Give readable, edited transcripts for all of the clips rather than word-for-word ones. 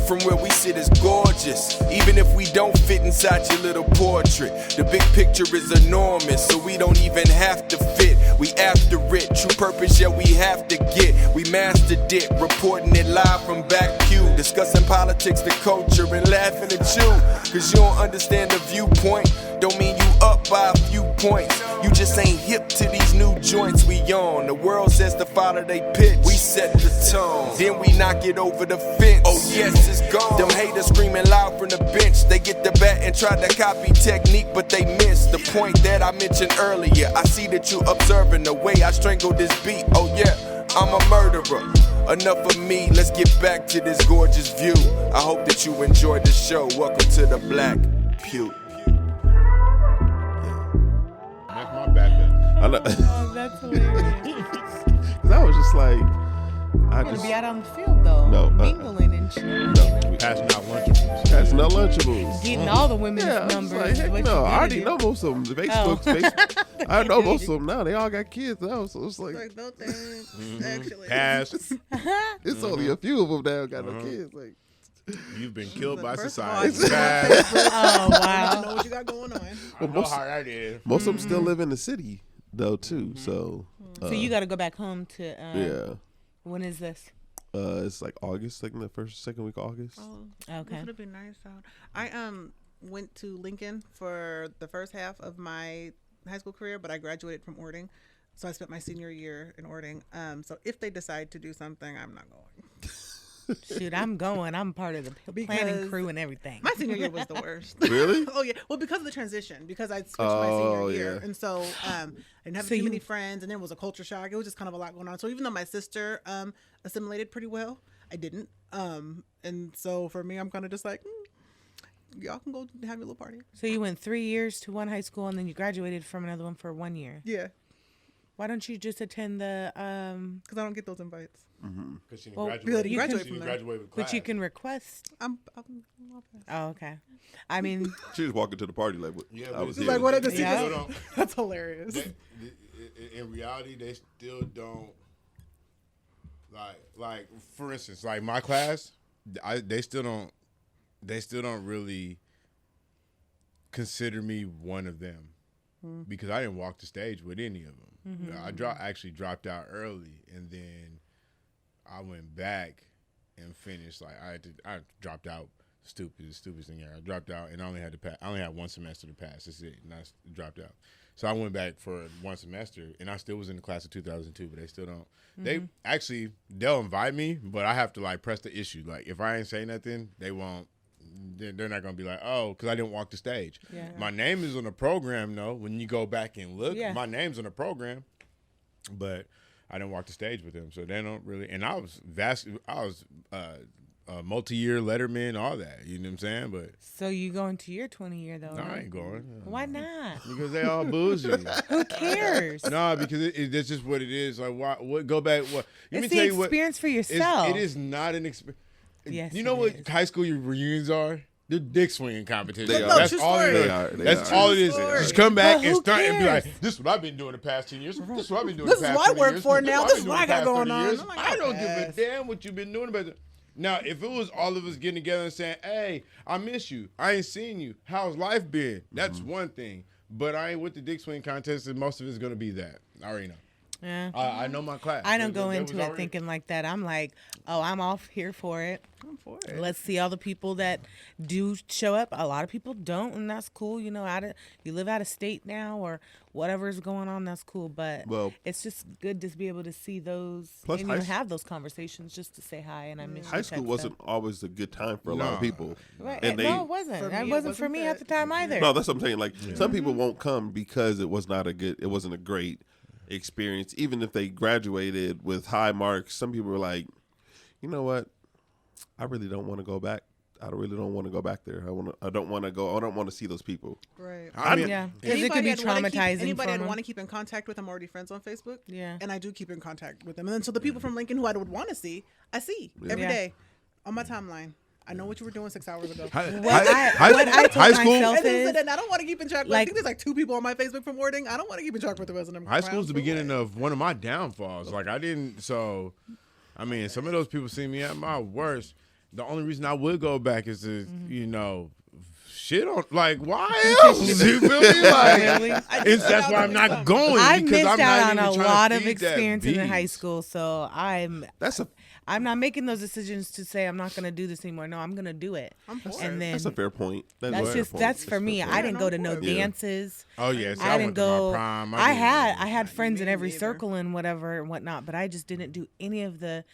from where we sit is gorgeous, even if we don't fit inside your little portrait. The big picture is enormous, so we don't even have to fit. We after it, true purpose, yeah, we have to get. We mastered it, reporting it live from Black Pew, discussing politics, the culture, and laughing at you. Cause you don't understand the viewpoint, don't mean you up by a few points. You just ain't hip to these new joints we on. The world says to follow they pitch, we set the tone, then we knock it over the fence. Oh yes, it's gone. Them haters screaming loud from the bench. They get the bat and try to copy technique, but they miss the point that I mentioned earlier. I see that you observing the way I strangle this beat. Oh yeah, I'm a murderer. Enough of me, let's get back to this gorgeous view. I hope that you enjoyed the show. Welcome to the Black Pew. That's my bad. I know. Oh, that's hilarious. Cause I was just like, I Want to just be out on the field though, No, mingling and shit. no. Passing out Lunchables. That's no Lunchables. Getting all the women's Yeah, I was numbers. like, heck What no, you I gonna already do? know most of them. Facebook, Oh. Facebook. I know most of them now. They all got kids now, so it's like Like, no thanks. Actually. Pass. it's only a few of them now got no kids. Like, You've been killed by First of all, I society. just Pass. Oh I wow. know what you got going on. I know how that is. most of them still live in the city though too. So So you got to go back home to. yeah, When is this? it's like August, like in the second week of August. Oh, Okay. This would have been nice out. I went to Lincoln for the first half of my high school career, but I graduated from Ording, so I spent my senior year in Ording. So if they decide to do something, I'm not going. Shoot, I'm going. I'm part of the planning Because crew and everything. My senior year was the worst. Really? Oh yeah. Well, because of the transition, because I switched my senior year, yeah. and so I didn't have So too many you- friends, and then it was a culture shock. It was just kind of a lot going on. So even though my sister assimilated pretty well, I didn't. And so for me, I'm kind of just like, y'all can go have your little party. So you went 3 years to one high school and then you graduated from another one for 1 year. Yeah, Why don't you just attend the? because I don't get those invites. Because she didn't Well, graduate. you She graduate didn't from there. graduate with class. But you can request. I'm Oh, okay. I mean, She was walking to the party like, what? Yeah, I but was it's here. like, what are the They Yeah. still don't- That's hilarious. in reality, they still don't like. For instance, like my class, they still don't really consider me one of them because I didn't walk the stage with any of them. I actually dropped out early, and then I went back and finished. Like I dropped out. Stupidest thing ever. I dropped out, and I only had 1 semester to pass. That's it, and I dropped out. So I went back for 1 semester, and I still was in the class of 2002, but they still don't. They'll invite me, but I have to like press the issue. Like if I ain't say nothing, they won't. They're not gonna be like, oh, because I didn't walk the stage. Yeah. My name is on the program, though. When you go back and look, Yeah. my name's on the program, but I didn't walk the stage with them, so they don't really. And I was multi-year letterman, all that. You know what I'm saying? But so you going to your 20 year though? no, I right? ain't going. Why not? Because they all bougie. Who cares? No, because that's just what it is. Like, why? What? Go back. What? Let me It's the tell you what. experience for It's- yourself. It is not an experience. Yes, You know it what is. high school reunions are? They're dick swinging competitions. They are. That's True all it story. is. They are. That's They all are. it is. True story. Just come back But and who start and be cares? like, "This is what I've been doing the past 10 years. This is what I've been doing This the is past what I 20 work years. for now. This I've is been what I doing got the past going 30 on. years. Oh my I don't give a gosh. damn what you've been doing about it." Now, if it was all of us getting together and saying, "Hey, I miss you. I ain't seen you. How's life been?" That's one thing. But I ain't with the dick swing contest, and most of it's gonna be that. I already know. Yeah. I know my class. I don't go That into was it already- thinking like that. I'm like, oh, I'm off here for it. I'm for it. Let's see all the people that do show up. A lot of people don't, and that's cool. You know, you live out of state now or whatever is going on, that's cool. But Well- it's just good to be able to see those Plus and high you s- have those conversations just to say hi and I miss you. High school type wasn't stuff. always a good time for a lot of No. people. Right. And No, it wasn't. For That me, it wasn't for wasn't me that. at the time either. No, that's what I'm saying. Like some people won't come because it wasn't a great experience. Even if they graduated with high marks, some people were like, you know what? I really don't want to go back. I really don't want to go back there. I don't want to go. I don't want to see those people. Right. I mean, Yeah, because it could be traumatizing Anybody for I'd them. want to keep in contact with, I'm already friends on Facebook. Yeah. And I do keep in contact with them. And then so the people from Lincoln who I would want to see, I see every Yeah. day on my timeline. I know what you were doing 6 hours ago. What I told high school. myself And is, then I don't want to keep in track. I Like- think there's like 2 people on my Facebook from Wording. I don't want to keep in track with the rest of them. High school's the beginning of one of my downfalls. Like some of those people see me at my worst. the only reason I would go back is to shit on why else? You feel me? Really? That's why I'm not going. I because missed I'm out not on even a trying to lot of feed that experiences in high beast. school, so I'm not making those decisions to say I'm not going to do this anymore. No, I'm going to do it. I'm for And it. then That's a fair point. that's for me. I didn't go to no dances. Oh yeah, see, I went didn't to go. my prime. I didn't- had friends in every neither. circle and whatever and whatnot, but I just didn't do any of the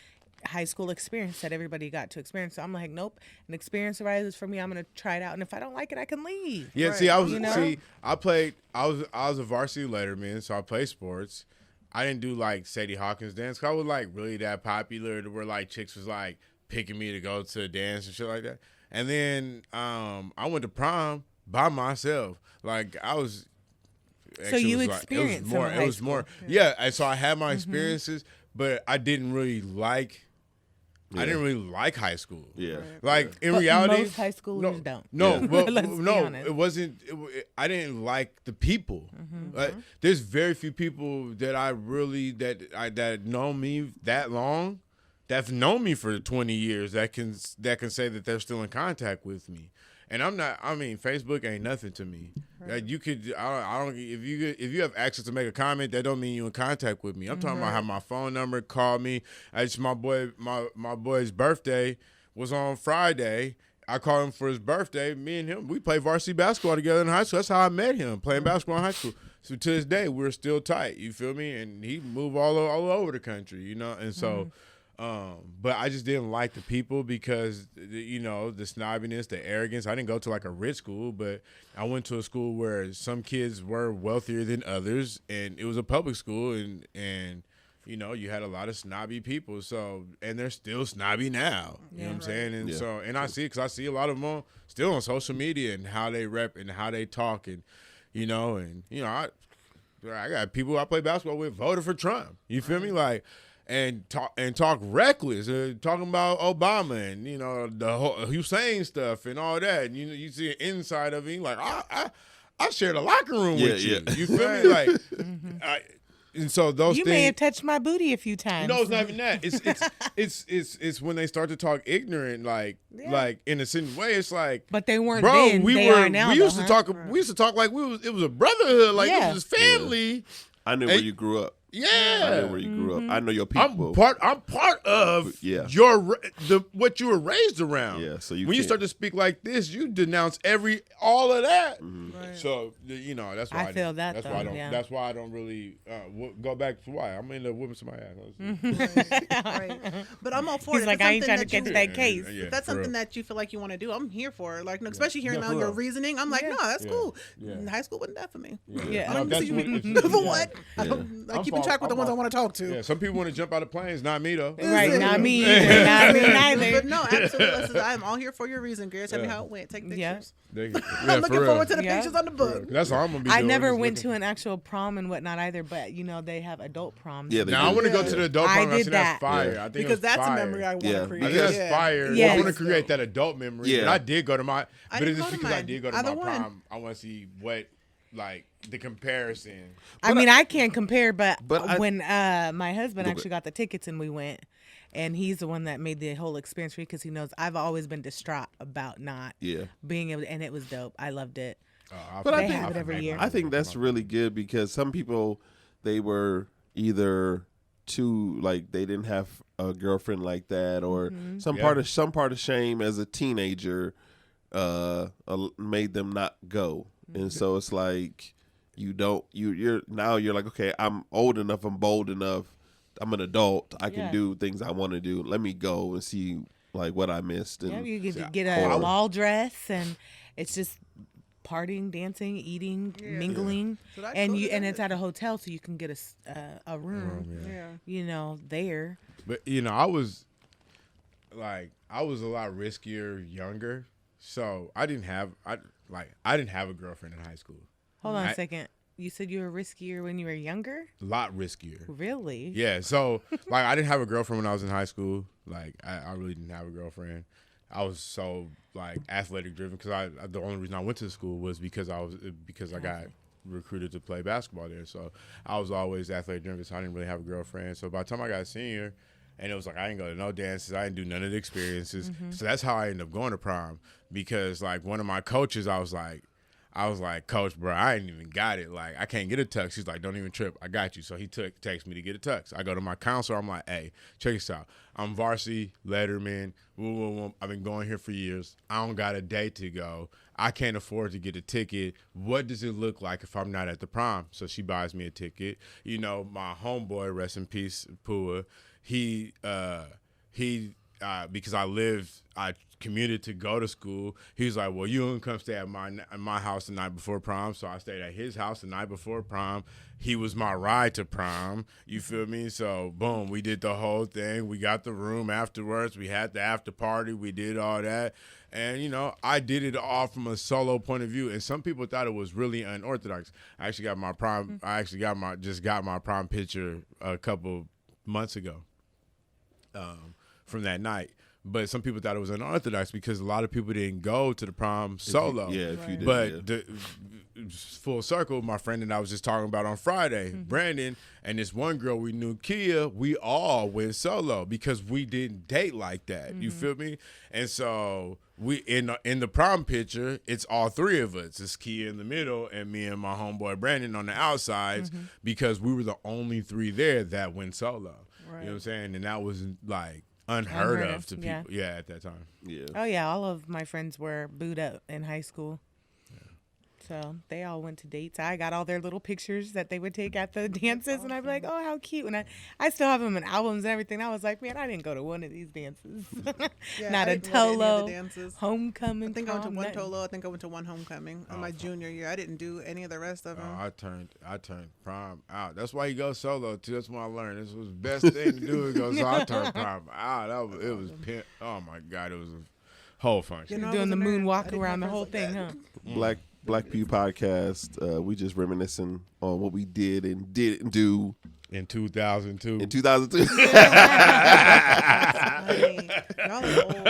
high school experience that everybody got to experience. So I'm like, nope. An experience arises for me. I'm gonna try it out, and if I don't like it, I can leave. Yeah, Right. see, I was I was a varsity letterman, so I played sports. I didn't do like Sadie Hawkins dance. 'Cause I was like really that popular to where like chicks was like picking me to go to a dance and shit like that. And then I went to prom by myself. Like I was. So you it was experienced some more. of It high was school. more. Yeah, and so I had my experiences, but I didn't really like. I didn't really like high school. Yeah. Like in But reality, most high schoolers don't. No, Yeah. well, Let's be no, honest. it wasn't. I didn't like the people. Like, there's very few people that I really that know me that long, that've known me for 20 years that can say that they're still in contact with me. And I'm not. I mean, Facebook ain't nothing to me. Like, you could. I don't. If you have access to make a comment, that don't mean you in contact with me. I'm talking about have my phone number, call me. It's my boy. My boy's birthday was on Friday. I called him for his birthday. Me and him, we played varsity basketball together in high school. That's how I met him, playing basketball in high school. So to this day, we're still tight. You feel me? And he moved all over the country. And so. But I just didn't like the people because, the snobbiness, the arrogance. I didn't go to like a rich school, but I went to a school where some kids were wealthier than others, and it was a public school, and you had a lot of snobby people. So, and they're still snobby now. You know what I'm saying? And so, and I see, because I see a lot of them still on social media and how they rep and how they talk, and I got people I play basketball with voted for Trump. You feel me? Like. And talk reckless, talking about Obama and the whole Hussein stuff and all that. And you see an inside of me like I shared a locker room with you. Yeah. You feel me? Like, and so those You things. may have touched my booty a few times. No, it's not even that. It's when they start to talk ignorant, like in a certain way. It's like, But they weren't bro, then. They are now, we used though, to huh? talk. We used to talk like it was a brotherhood, like Yeah. it was family. I knew where you grew up. Yeah, I know where you grew up. I know your people. I'm part of Yeah. what you were raised around. Yeah, so you when you can't- start to speak like this, you denounce all of that. Right. So that's why I feel that, That's though, why I don't. yeah. That's why I don't really go back to why I'm into whipping somebody ass. Right. But I'm all for He's it. like, If I ain't it's trying to something catch that case. Yeah, If that's for something real. that you feel like you want to do, I'm here for it. Like, especially hearing Yeah, out for your real. reasoning, I'm like, no, that's Yeah. cool. Yeah. High school wasn't that for me. Yeah. I don't that's see what- you for what? I I'm keep in track with the I'm ones I all- want to talk to. Yeah, some people want to jump out of planes, not me though. Right, not me either. Not me neither. But no, absolutely. Listen, I'm all here for your reason, Gary. Tell me how it went. Take Yeah. pictures. I'm I'm looking forward to the Yeah. pictures on the book. That's all I'm gonna be I doing. never is went looking- to an actual prom and whatnot either, but they have adult proms. Yeah, they Now I do. want to go to the adult I prom. I did think that. that's fire. Yeah. I think Because it's that's fire. a memory I want Yeah. to I create. think that's Yeah. fire. Yes. I want to create that adult memory. Yeah. And I did go to my, I but didn't it's just go to because I mine. did go to Either my one. prom. I want to see what, like, the comparison. I mean, I can't compare, but I- when my husband Go actually got the tickets and we went, and he's the one that made the whole experience for me because he knows I've always been distraught about not Yeah. being able to, and it was dope. I loved it. But They have it every year. I think that's really good because some people, they were either too, like, they didn't have a girlfriend like that, or some part of shame as a teenager made them not go. And so it's like you're like, okay, I'm old enough, I'm bold enough, I'm an adult, I can Yeah. do things I want to do. Let me go and see like what I missed. And Yeah, you get a ball dress, and it's just partying, dancing, eating, mingling, So that's and cool. and it's at a hotel, so you can get a room, Yeah. there. But I was a lot riskier younger, so I didn't have a girlfriend in high school. Hold on a second. You said you were riskier when you were younger? A lot riskier. Really? Yeah, so like I didn't have a girlfriend when I was in high school. Like I really didn't have a girlfriend. I was so like athletic driven because the only reason I went to school was because I got recruited to play basketball there. So I was always athletic driven. So I didn't really have a girlfriend. So by the time I got a senior, And it was like, I didn't go to no dances. I didn't do none of the experiences. So that's how I ended up going to prom, because like one of my coaches, I was like, Coach, bro, I ain't even got it. Like, I can't get a tux. He's like, don't even trip. I got you. So he takes me to get a tux. I go to my counselor. I'm like, hey, check this out. I'm varsity, letterman. I've been going here for years. I don't got a day to go. I can't afford to get a ticket. What does it look like if I'm not at the prom? So she buys me a ticket. You know, my homeboy, rest in peace, Pua, because I commuted to go to school. He was like, well, you don't come stay at my house the night before prom. So I stayed at his house the night before prom. He was my ride to prom. You feel me? So boom, we did the whole thing. We got the room afterwards. We had the after party. We did all that. And, you know, I did it all from a solo point of view. And some people thought it was really unorthodox. I actually got my prom. Just got my prom picture a couple months ago. From that night. But some people thought it was unorthodox because a lot of people didn't go to the prom solo. If you did. But full circle, my friend and I was just talking about on Friday, Brandon and this one girl we knew, Kia, we all went solo because we didn't date like that. You feel me? And so we in the prom picture, it's all three of us. It's Kia in the middle and me and my homeboy Brandon on the outsides because we were the only three there that went solo. Right. You know what I'm saying? And that was like unheard of to people. Yeah, at that time. Yeah. Oh yeah, all of my friends were booed up in high school. So they all went to dates. I got all their little pictures that they would take at the dances, and I'd be like, oh, how cute. And I still have them in albums and everything. I was like, man, I didn't go to one of these dances. Not a Tolo, homecoming. I think I went to one Tolo. I think I went to one homecoming my junior year. I didn't do any of the rest of them. I turned prom out. That's why you go solo, too. That's what I learned. This was the best thing to do. So I turned prom out. It was pimp. Oh, my God. It was a whole function. You're doing the moonwalk around the whole thing, huh? Black Pew Podcast. We just reminiscing on what we did and didn't do in 2002. In 2002. Y'all are old.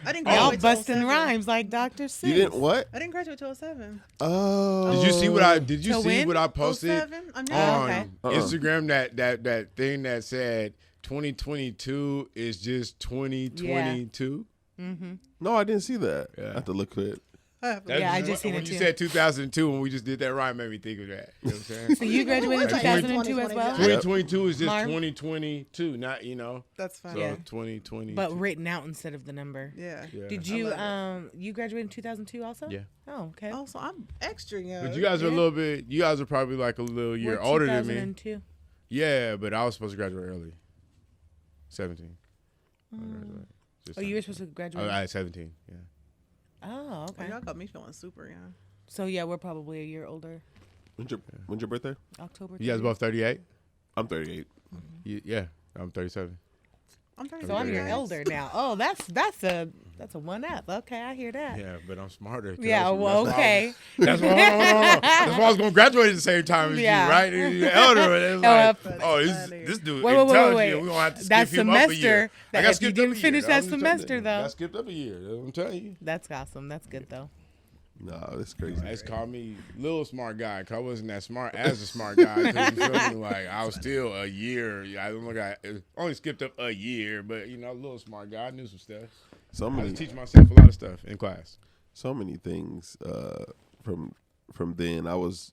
I didn't graduate. Y'all busting rhymes like Dr. Seuss. You didn't what? I didn't graduate till 07. Oh. Did you see what I posted 07? on Instagram? That thing that said 2022 is just 2022. Mm-hmm. No, I didn't see that. Yeah. I have to look at it. I just seen it too. When you said 2002, when we just did that rhyme, made me think of that. You know what I'm saying? So you graduated in 2002 as well? 2022 is just 2022, not, That's fine. So 2020. But written out instead of the number. Yeah. Did you, you graduated in 2002 also? Yeah. Oh, okay. Oh, so I'm extra young. But you guys are you guys are probably like a little year older than me. 2002. Yeah, but I was supposed to graduate early. 17. You were supposed to graduate? I had 17, yeah. Oh, okay. Y'all got me feeling super young. So yeah, we're probably a year older. When's your birthday? October. You guys both 38? I'm 38. Yeah, I'm 37. I'm 37. So I'm your elder now. Oh, that's a 1-up. Okay, I hear that. Yeah, but I'm smarter. Yeah, well, okay. That's why I was going to graduate at the same time as you, right? You're elder. And it's like, this dude wait. We're going to have to skip him up a year. I got you didn't finish that semester, though. I skipped up a year. I'm telling you. That's awesome. That's good, though. No, that's crazy. They called me little smart guy because I wasn't that smart as a smart guy. You feel me? Like, I was still a year. I only skipped up a year, but, a little smart guy. I knew some stuff. I was teaching myself a lot of stuff in class. So many things from then I was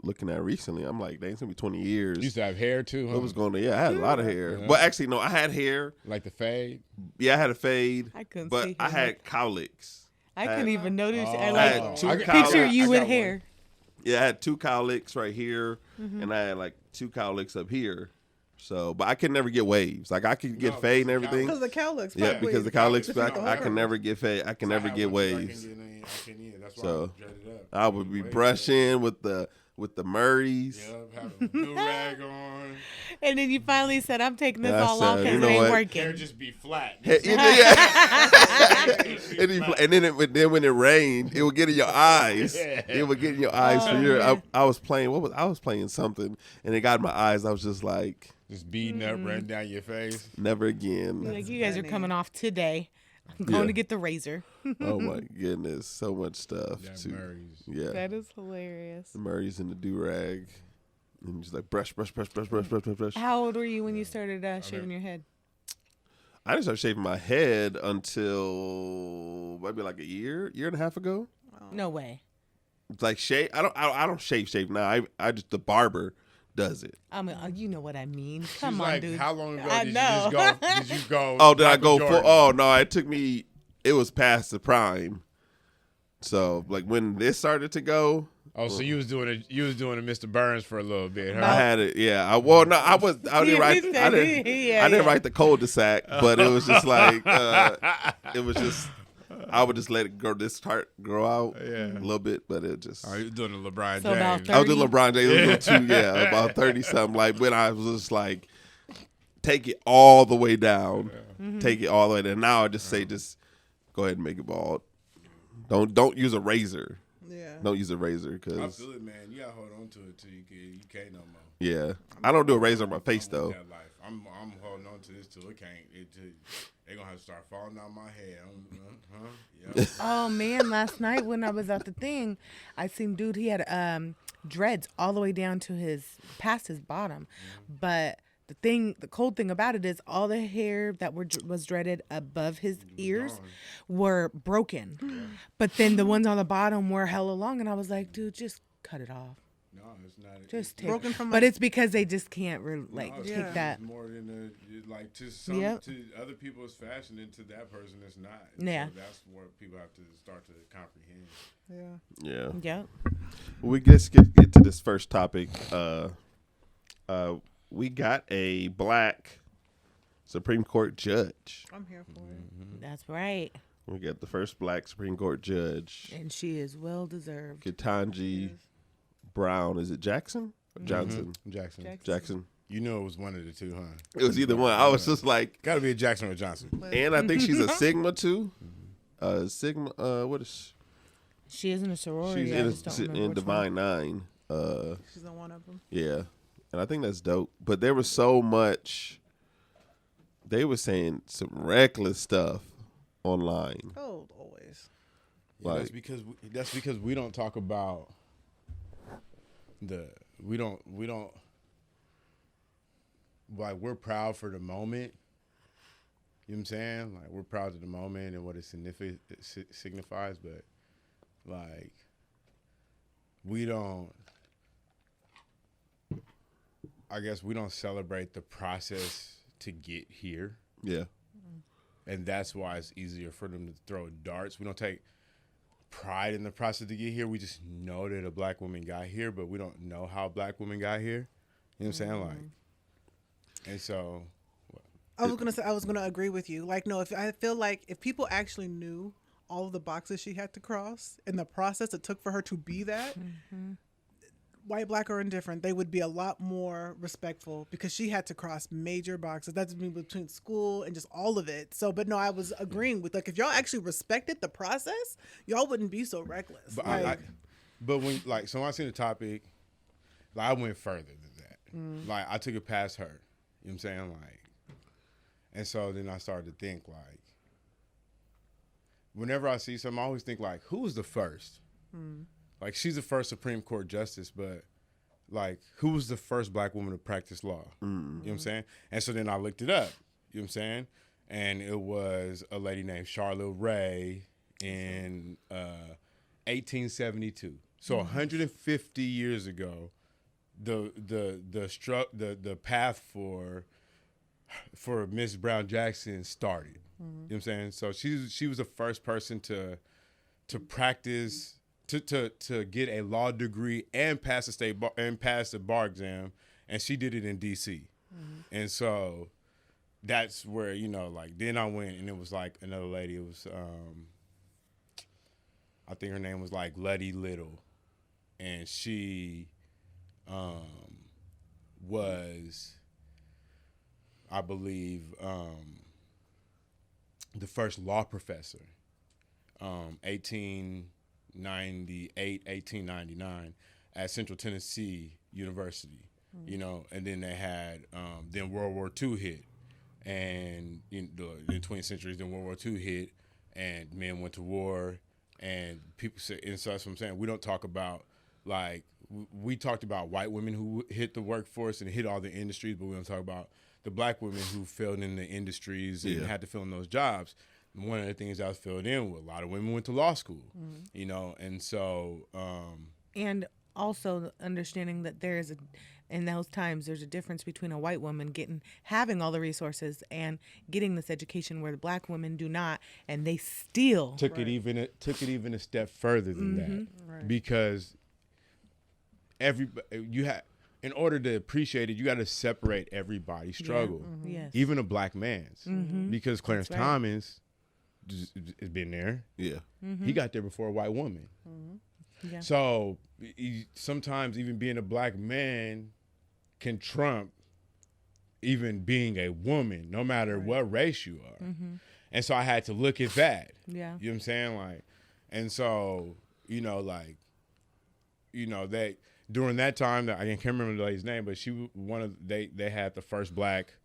looking at recently. I'm like, dang, it's going to be 20 years. You used to have hair, too, huh? What was going on? Yeah, I had a lot of hair. Well, actually, no, I had hair. Like the fade? Yeah, I had a fade. I couldn't but see I had cowlicks. I couldn't even notice. I picture you with hair. Yeah, I had 2 cowlicks right here, and I had like 2 cowlicks up here. So, but I could never get waves. Like I could get fade and everything. Because the cowlicks. Yeah, because the cowlicks. I can never get fade. I can never get waves. So I would be brushing with the Murrays. Yeah, having a do rag on. And then you finally said, "I'm taking this all off because it ain't working." Hair just be flat. And then when it rained, it would get in your eyes. It would get in your eyes for your. I was playing. I was playing something, and it got in my eyes. I was just like, just beating up, running down your face. Never again. Like, you guys are coming off today. I'm going to get the razor. Oh my goodness, so much stuff. Yeah, that is hilarious. The Murrays and the do rag, and just like brush. How old were you when you started shaving your head? I didn't start shaving my head until maybe like a year and a half ago. No way. Like shave, I don't shave now. I just the barber does it. I mean, you know what I mean. Come She's on, like, dude. how long ago I did know. you just go? Did you go? Oh, did I Michael go full? Jordan? Oh no, it took me. It was past the prime. So like when this started to go. Oh, so you was doing a Mr. Burns for a little bit, huh? I had it, yeah. I didn't write. I didn't write the cul-de-sac, but it was just like it was just. I would just let it grow out a little bit, but it just. Oh, you doing the LeBron So about James? 30? I was doing LeBron James too, about 30 something. Like when I was just like, take it all the way down, take it all the way down. Now I just say, just go ahead and make it bald. Don't use a razor. Yeah. Don't use a razor I because feel it, man. You gotta hold on to it till you can't no more. yeah, I don't do a razor on my face I'm though. with that life. I'm holding on to this till it can't. They're gonna have to start falling out my head. Yeah. Oh man, last night when I was at the thing, I seen dude. He had dreads all the way down to past his bottom, but the cold thing about it is all the hair that was dreaded above his ears were broken, but then the ones on the bottom were hella long, and I was like, dude, just cut it off. No, it's not. Just take broken from but like- it's because they just can't it's take that. more than to Yep. to other people it's fashion, and to that person it's not. Yeah. So that's what people have to start to comprehend. Yeah. Yeah. Yep. We just get to this first topic. We got a black Supreme Court judge. I'm here for it. That's right, We got the first black Supreme Court judge, and she is well deserved. Kentaji Brown. Is it Jackson or Johnson? Jackson. Jackson. You knew it was one of the two, huh? It was either one. I was just like, Got to be a Jackson or Johnson. and I think she's a Sigma too. Sigma. What is She is in a sorority. she's I just don't remember in which Divine Nine. She's on one of them. Yeah, and I think that's dope. But there was so much. They were saying some reckless stuff online. Oh, always. Yeah, Like- that's because we don't talk about we don't like we're proud for the moment. You know what I'm saying? Like we're proud of the moment and what it signifies, but like we don't. I guess we don't celebrate the process to get here. Yeah, And that's why it's easier for them to throw darts. We don't take pride in the process to get here. We just know that a black woman got here, but we don't know how black women got here. You know what I'm saying? Like, and so I was gonna agree with you. Like, no, I feel like if people actually knew all of the boxes she had to cross and the process it took for her to be that, white, black, or indifferent, they would be a lot more respectful because she had to cross major boxes. That's between school and just all of it. So, but no, I was agreeing with, like, if y'all actually respected the process, y'all wouldn't be so reckless. But Like, but when so when I seen the topic, like I went further than that. Like I took it past her. You know what I'm saying? Like, and so then I started to think like, whenever I see something, I always think like, who was the first? Like she's the first Supreme Court justice, but like who was the first black woman to practice law? You know what I'm saying? And so then I looked it up. You know what I'm saying? And it was a lady named Charlotte Ray in 1872. So 150 years ago, the path for Miss Brown Jackson started. You know what I'm saying? So she was the first person to practice to get a law degree and pass the bar exam, and she did it in D.C. And so that's where like then I went and it was like another lady. It was I think her name was like Letty Little, and she was, I believe, the first law professor, 1899 at Central Tennessee University, and then they had, then World War II hit, and in the 20th centuries, then World War II hit, and men went to war, and people say, and so that's what I'm saying. We don't talk about, like, we talked about white women who hit the workforce and hit all the industries, but we don't talk about the black women who filled in the industries and had to fill in those jobs. One of the things I was filled in with, a lot of women went to law school, you know, and so. And also understanding that in those times, there's a difference between a white woman having all the resources and getting this education where the black women do not, and they still took it even a step further than that, because in order to appreciate it, you got to separate everybody's struggle, Yes. even a black man's, because Clarence right. Thomas has been there. Yeah. He got there before a white woman. Yeah. So sometimes even being a black man can trump even being a woman, no matter what race you are. And so I had to look at that. Yeah. You know what I'm saying? Like, and so, you know, like, you know, they during that time, I can't remember the lady's name, but they had the first black.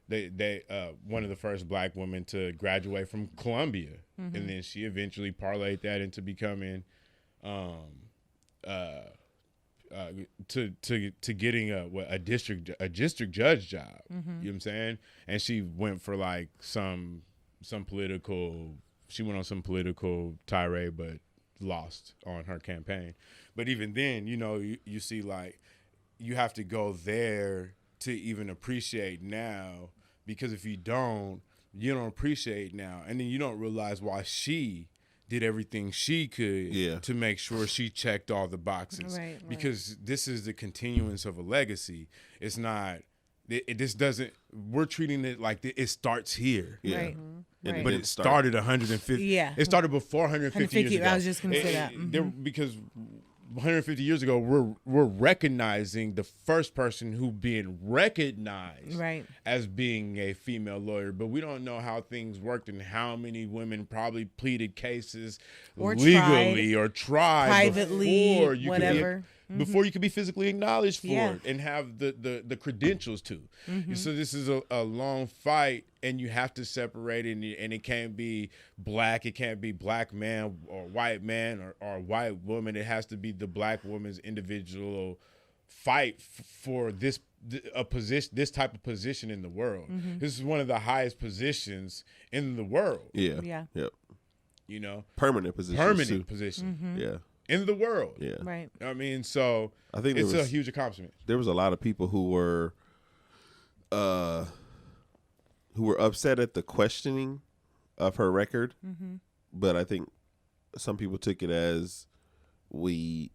One of the first black women to graduate from Columbia, and then she eventually parlayed that into becoming, to getting a district judge job. You know what I'm saying? And she went for like some political. She went on some political tirade, but lost on her campaign. But even then, you know, you see like you have to go there to even appreciate now. Because if you don't appreciate now. And then you don't realize why she did everything she could to make sure she checked all the boxes. Right. Because this is the continuance of a legacy. It's not, this doesn't, we're treating it like it starts here. Yeah. Right. And But it started 150. Yeah. It started before 150 years ago. I was just going to say that. Because 150 years ago, we're recognizing the first person who being recognized as being a female lawyer, but we don't know how things worked and how many women probably pleaded cases or legally or tried privately, before you whatever. Before you could be physically acknowledged for it and have the credentials to. So this is a long fight, and you have to separate it, and it can't be black, it can't be black man or white man or white woman. It has to be the black woman's individual fight for this type of position in the world. This is one of the highest positions in the world. Yeah. Yep. You know, Permanent position. Yeah. In the world. Yeah. Right. I mean, so I think it's a huge accomplishment. There was a lot of people who were upset at the questioning of her record, but I think some people took it as you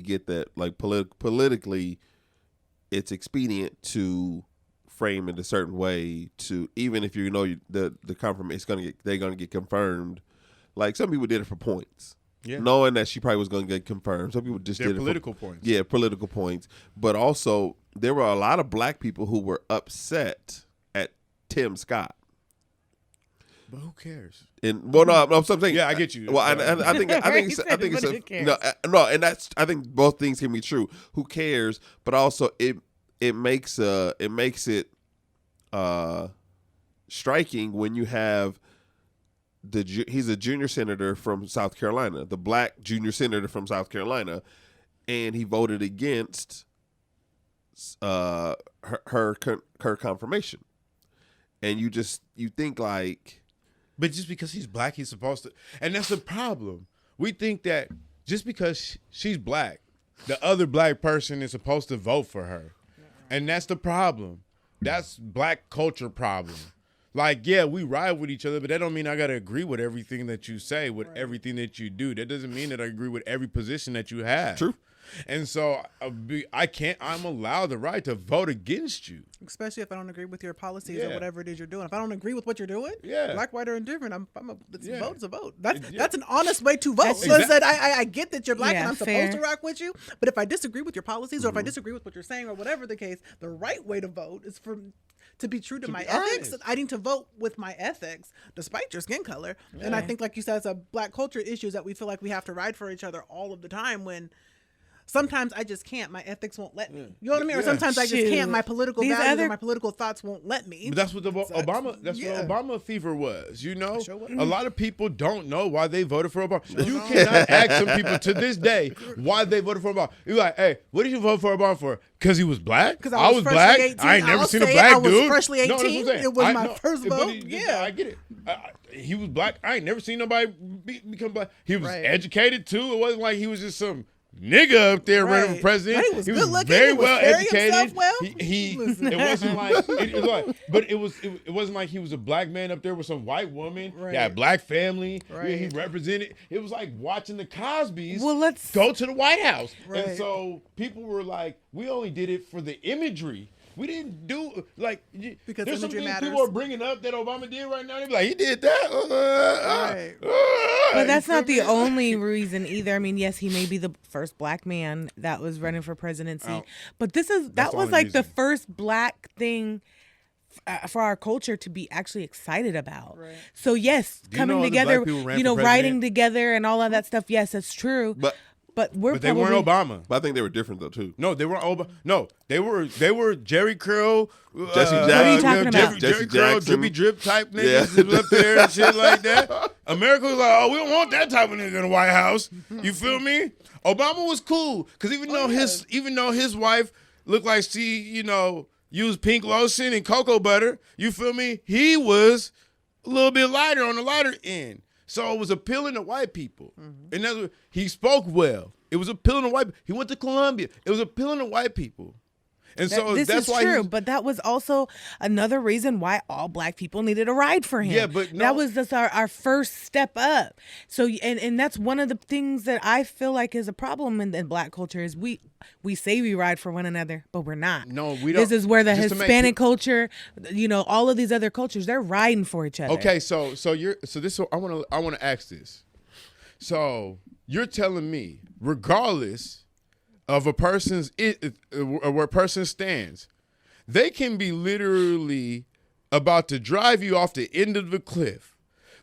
get that like politically, it's expedient to frame it a certain way to, even if you know the confirmation they're gonna get confirmed. Like some people did it for points. Yeah. Knowing that she probably was going to get confirmed. Some people just did it for political points. Yeah, political points. But also, there were a lot of black people who were upset at Tim Scott. But who cares? And well, no, I'm saying. Yeah, I get you. Well, I think and that's, I think both things can be true. Who cares? But also, it makes it striking when you have. He's a junior senator from South Carolina, the black junior senator from South Carolina, and he voted against her confirmation. And you think like, but just because he's black, he's supposed to, and that's the problem. We think that just because she's black, the other black person is supposed to vote for her, and that's the problem. That's black culture problem. Like, yeah, we ride with each other, but that don't mean I got to agree with everything that you say, with everything that you do. That doesn't mean that I agree with every position that you have. True. And so I'm allowed the right to vote against you. Especially if I don't agree with your policies or whatever it is you're doing. If I don't agree with what you're doing, black, white, or indifferent, vote is a vote. That's an honest way to vote. So that I get that you're black and I'm supposed to rock with you, but if I disagree with your policies or if I disagree with what you're saying or whatever the case, the right way to vote is to be true to my ethics. I need to vote with my ethics, despite your skin color. And I think, like you said, it's a black culture issue that we feel like we have to ride for each other all of the time when sometimes I just can't. My ethics won't let me. You know what I mean? Or sometimes I just Shoot. can't. My political These values other- or my political thoughts won't let me. But that's what the Obama. That's yeah. what Obama fever was. You know, Sure was. a lot of people don't know why they voted for Obama. You cannot ask some people to this day why they voted for Obama. You're like, hey, what did you vote for Obama for? Because he was black. 'Cause I was freshly black. 18. I ain't never I'll seen a say black I was dude. freshly No, that's what I'm 18. saying. It was I my know, first but vote. yeah, I get it. He was black. I ain't never seen nobody become black. He was Right. educated too. It wasn't like he was just some nigga up there running for Right. president. But he was good looking. very He was well carrying educated. himself well. He Listen. it wasn't like it was like, but it wasn't like he was a black man up there with some white woman. Right. He had a black family. Right. He represented. It was like watching the Cosbys Well, let's- go to the White House. Right. And so people were like, we only did it for the imagery. We didn't do like Because there's some imagery things matters. people are bringing up that Obama did right now. They be like, he did that. Right. But that's You not feel the me? only reason either. I mean, yes, he may be the first black man that was running for presidency, Oh. but that the was only like the reason. first black thing for our culture to be actually excited about. Right. So yes, Do you coming know other together, black people ran you for know, president? writing together and all of that stuff. Yes, that's true. But we're But they probably, weren't Obama. But I think they were different though too. No, they weren't Obama. No, they were Jerry Curl, Jesse What are you talking about? Jerry Jesse Curl, Jackson. drippy drip type niggas Yeah. that was up there and shit like that. America was like, oh, we don't want that type of nigga in the White House. You feel me? Obama was cool because even though his wife looked like she, used pink lotion and cocoa butter, you feel me? He was a little bit lighter on the lighter end. So it was appealing to white people. And that's what, he spoke well. It was appealing to white people. He went to Columbia. It was appealing to white people. And so this that's is why true, but that was also another reason why all black people needed a ride for him. Yeah, but no- that was just our first step up. So, and that's one of the things that I feel like is a problem in black culture is we say we ride for one another, but we're not. No, we don't. This is where the Just to make Hispanic culture, all of these other cultures, they're riding for each other. Okay, so this I want to ask this. So you're telling me, regardless of a person's where a person stands, they can be literally about to drive you off the end of the cliff,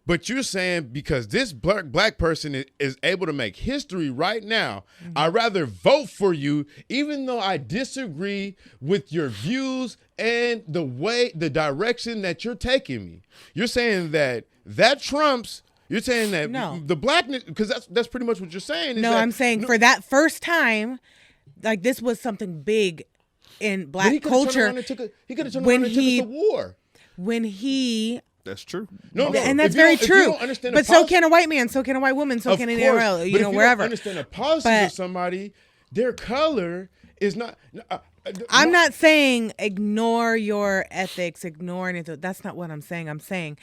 but you're saying because this black person is able to make history right now, I'd rather vote for you, even though I disagree with your views and the direction that you're taking me. You're saying that trumps. You're saying that No. the blackness, because that's pretty much what you're saying. Is No, that, I'm saying for that first time, like this was something big in but black he could've turned culture around and took us when to he- war. when he. That's true. No, And if that's you very don't- if you true. don't understand But the so pos- can a white man, so can a white woman, so Of can an course, NRL, but if you wherever. don't understand the policies But- of somebody, their color is not. I'm not saying ignore your ethics, ignore anything. That's not what I'm saying. I'm saying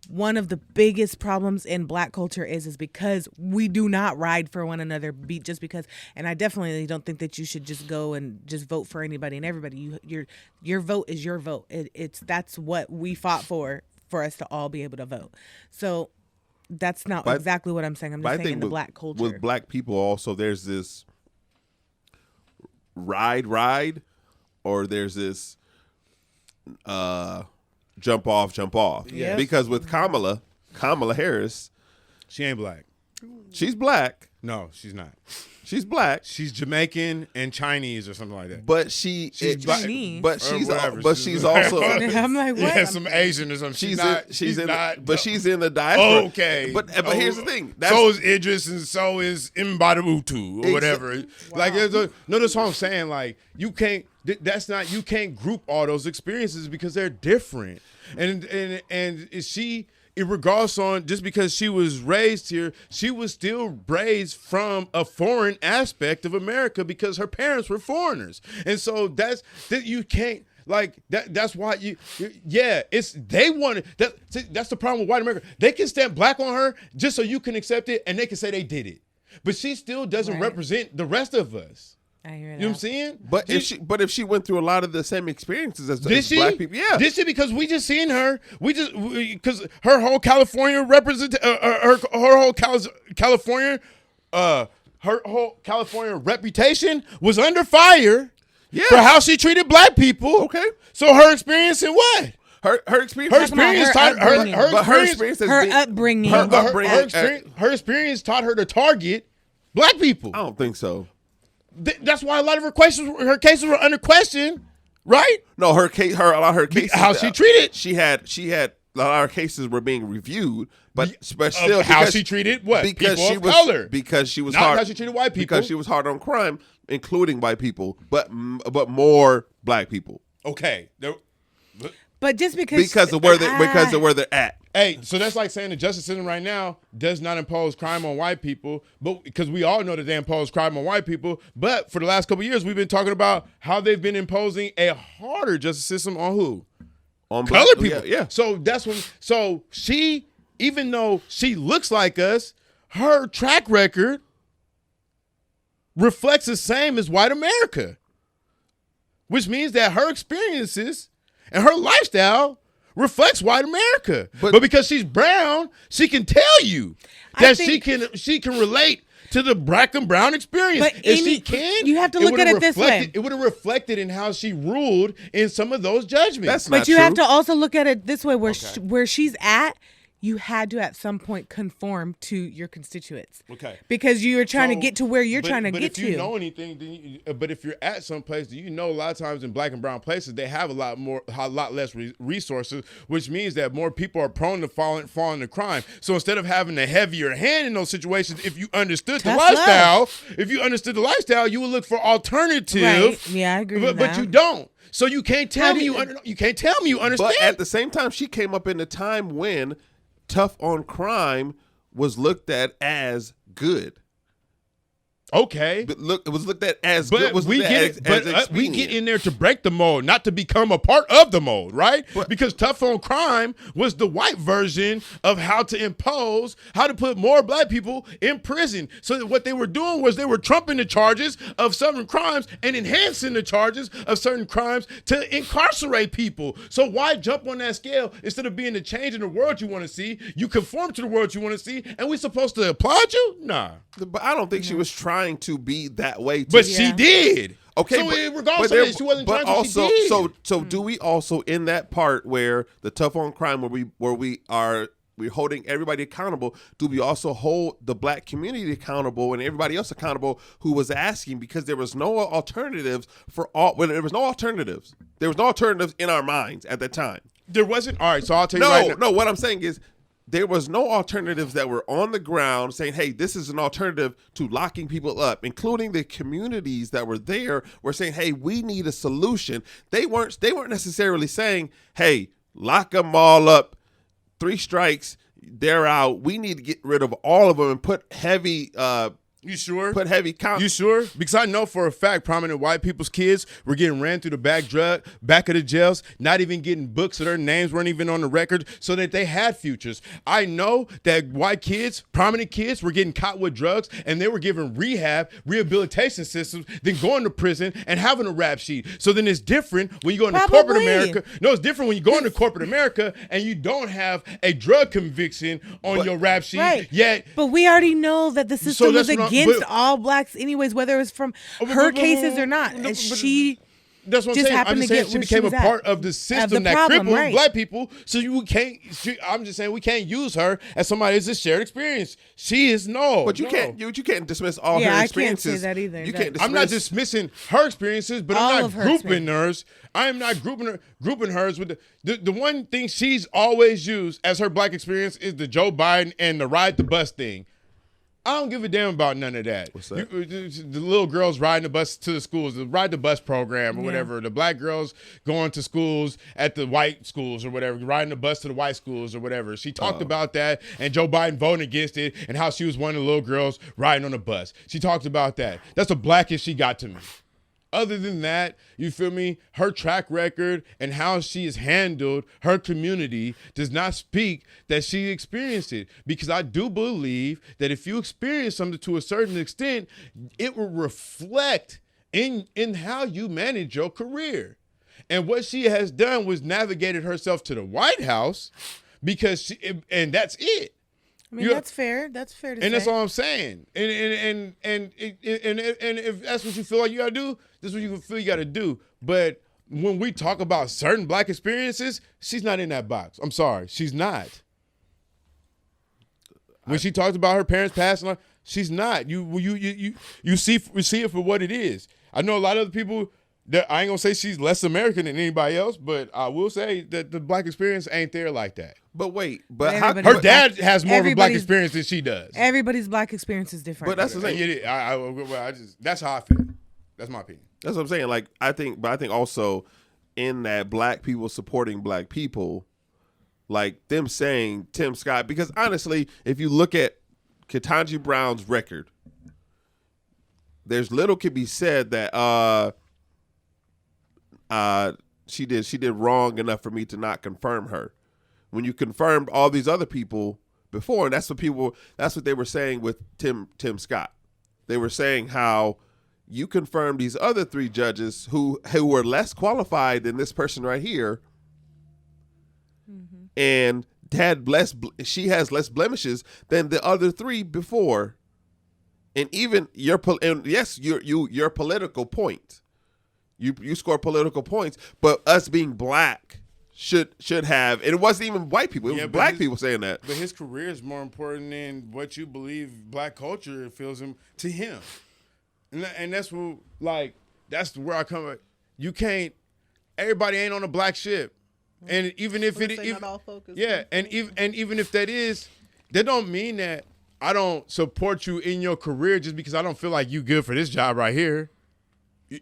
one of the biggest problems in black culture is because we do not ride for one another just because. And I definitely don't think that you should just go and just vote for anybody and everybody. Your vote is your vote. That's what we fought for us to all be able to vote. So that's not But- exactly what I'm saying. I'm But I just saying think in the with, black culture. with black people also there's this ride, or there's this jump off. Yes. Because with Kamala Harris, She ain't black. she's black. No, she's not. She's black, She's Jamaican and Chinese or something like that. but she's black. Chinese. But Or she's whatever. but she's also I'm like, what? Yeah, some Asian or something. she's She's in not. but she's in the diaspora. Okay. But here's the thing. So is Idris and so is Mbadabutu or whatever. Like, that's what I'm saying. Like, you can't. You can't group all those experiences because they're different. And she, regardless on just because she was raised here, she was still raised from a foreign aspect of America because her parents were foreigners. And so you can't. Like that's why they want it. That's the problem with white America. They can stamp black on her just so you can accept it, and they can say they did it, but she still doesn't Right. represent the rest of us. I hear that. You know what I'm saying? But if she went through a lot of the same experiences as Did she? black people, yeah. Did she? Because we just seen her. Because her whole California her whole California reputation was under fire. Yeah. For how she treated black people. Okay. So her experience in what? Her experience. Her experience taught her. But her experience has her been, upbringing. Her upbringing. Her experience taught her to target black people. I don't think so. That's why a lot of her cases were under question, right? No, a lot of her cases. How she treated. She had a lot of her cases were being reviewed, but still how she treated what because people she of was color, because she was not hard, how she treated white people, because she was hard on crime, including white people, but more black people. Okay, But just because of where they're at. hey, so that's like saying the justice system right now does not impose crime on white people, but because we all know that they impose crime on white people. But for the last couple of years, we've been talking about how they've been imposing a harder justice system on who? On Colored black people. Yeah. So that's when. So she, even though she looks like us, her track record reflects the same as white America, which means that her experiences and her lifestyle reflects white America. But because she's brown, she can tell you that she can relate to the black and brown experience. But if she can, you have to look at it this way. It would have reflected in how she ruled in some of those judgments. That's not But you true. have to also look at it this way, where she's at. You had to at some point conform to your constituents. Okay. Because you are trying to get to where you're trying to get to. But if you know anything, then but if you're at some place, you know a lot of times in black and brown places, they have a lot less resources, which means that more people are prone to fall into crime. So instead of having a heavier hand in those situations, if you understood the lifestyle, you would look for alternatives. Right. Yeah, I agree with that. But you don't. So you can't tell me you understand. But at the same time, she came up in a time when tough on crime was looked at as good. Okay, But it was looked at as but good. we get in there to break the mold, not to become a part of the mold, right? Because tough on crime was the white version of how to put more black people in prison. So that what they were doing was they were trumping the charges of certain crimes and enhancing the charges of certain crimes to incarcerate people. So why jump on that scale instead of being the change in the world you want to see? You conform to the world you want to see, and we're supposed to applaud you? Nah. But I don't think she was trying to be that way. She did. Okay, so regardless of it, she wasn't trying to. She did. So do we also in that part where the tough on crime, we're holding everybody accountable? Do we also hold the black community accountable and everybody else accountable who was asking, because there was no alternatives there was no alternatives in our minds at the time. There wasn't. All right, so I'll tell you right now. No. What I'm saying is, there was no alternatives that were on the ground saying, hey, this is an alternative to locking people up, including the communities that were there were saying, hey, we need a solution. They weren't necessarily saying, hey, lock them all up, 3 strikes, they're out. We need to get rid of all of them and put heavy You sure? Put heavy count. You sure? Because I know for a fact prominent white people's kids were getting ran through the back of the jails, not even getting books, so their names weren't even on the record, so that they had futures. I know that white kids, prominent kids, were getting caught with drugs, and they were given rehabilitation systems, then going to prison and having a rap sheet. So then it's different when you go into corporate America. No, it's different when you go into corporate America and you don't have a drug conviction on your rap sheet yet. But we already know that the system was against all blacks anyways, whether it was from her cases or not. And she that's what I'm saying. I'm just saying she became a part of the system that crippled black people. So I'm just saying we can't use her as somebody that's a shared experience. She is But you can't dismiss all her experiences. I can't say that either. You can't dismiss. I'm not dismissing her experiences, but I'm not grouping hers. I am not grouping hers with the one thing she's always used as her black experience is the Joe Biden and the ride the bus thing. I don't give a damn about none of that. What's that? The little girls riding the bus to the schools, the ride the bus program or whatever. The black girls going to schools at the white schools or whatever, riding the bus to the white schools or whatever. She talked about that and Joe Biden voting against it and how she was one of the little girls riding on the bus. She talked about that. That's the blackest she got to me. Other than that, you feel me? Her track record and how she has handled her community does not speak that she experienced it. Because I do believe that if you experience something to a certain extent, it will reflect in how you manage your career. And what she has done was navigated herself to the White House and that's it. I mean, that's fair. That's fair to say. And that's all I'm saying. And if that's what you feel like you gotta do, this is what you feel you gotta do. But when we talk about certain black experiences, she's not in that box. I'm sorry, she's not. When she talks about her parents passing on, She's not. You see it for what it is. I know a lot of other people that I ain't gonna say she's less American than anybody else, but I will say that the black experience ain't there like that. But wait, but how, Her dad has more of a black experience than she does. Everybody's black experience is different. But that's the thing. That's how I feel. That's my opinion. That's what I'm saying. Like I think also in that black people supporting black people, like them saying Tim Scott, because honestly, if you look at Kentaji Brown's record, there's little can be said that she did wrong enough for me to not confirm her. When you confirmed all these other people before, and that's what they were saying with Tim Scott. They were saying how you confirmed these other 3 judges who were less qualified than this person right here, and she has less blemishes than the other 3 before, and even your political point, you score political points, but us being black should have, and it wasn't even white people, it was black people saying that. But his career is more important than what you believe black culture feels to him, and that's what, like, that's where I come at. You can't. Everybody ain't on a black ship. And even if it, even if that is, that don't mean that I don't support you in your career just because I don't feel like you good for this job right here.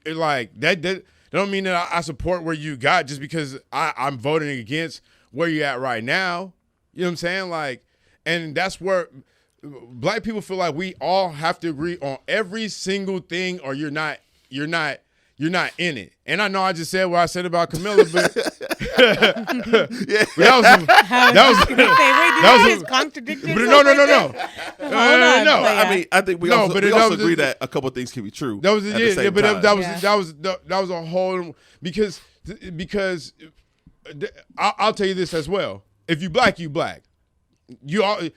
Like that don't mean that I support where you got just because I'm voting against where you're at right now. You know what I'm saying? Like, and that's where black people feel like we all have to agree on every single thing, or you're not in it. And I know I just said what I said about Camilla, but that was contradictory. No. I mean, I think we also agree that a couple of things can be true. That was a whole because I'll tell you this as well. If you black, you black.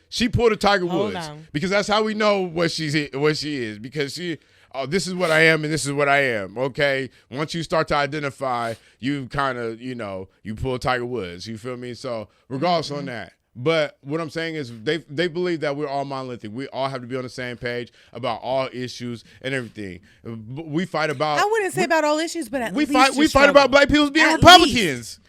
She pulled a Tiger Woods because that's how we know what she is, because this is what I am and this is what I am. Okay, once you start to identify, you kind of you pull Tiger Woods. You feel me? So regardless on that. But what I'm saying is they believe that we're all monolithic. We all have to be on the same page about all issues and everything. We fight about. I wouldn't say about all issues, but we fight about black people being Republicans.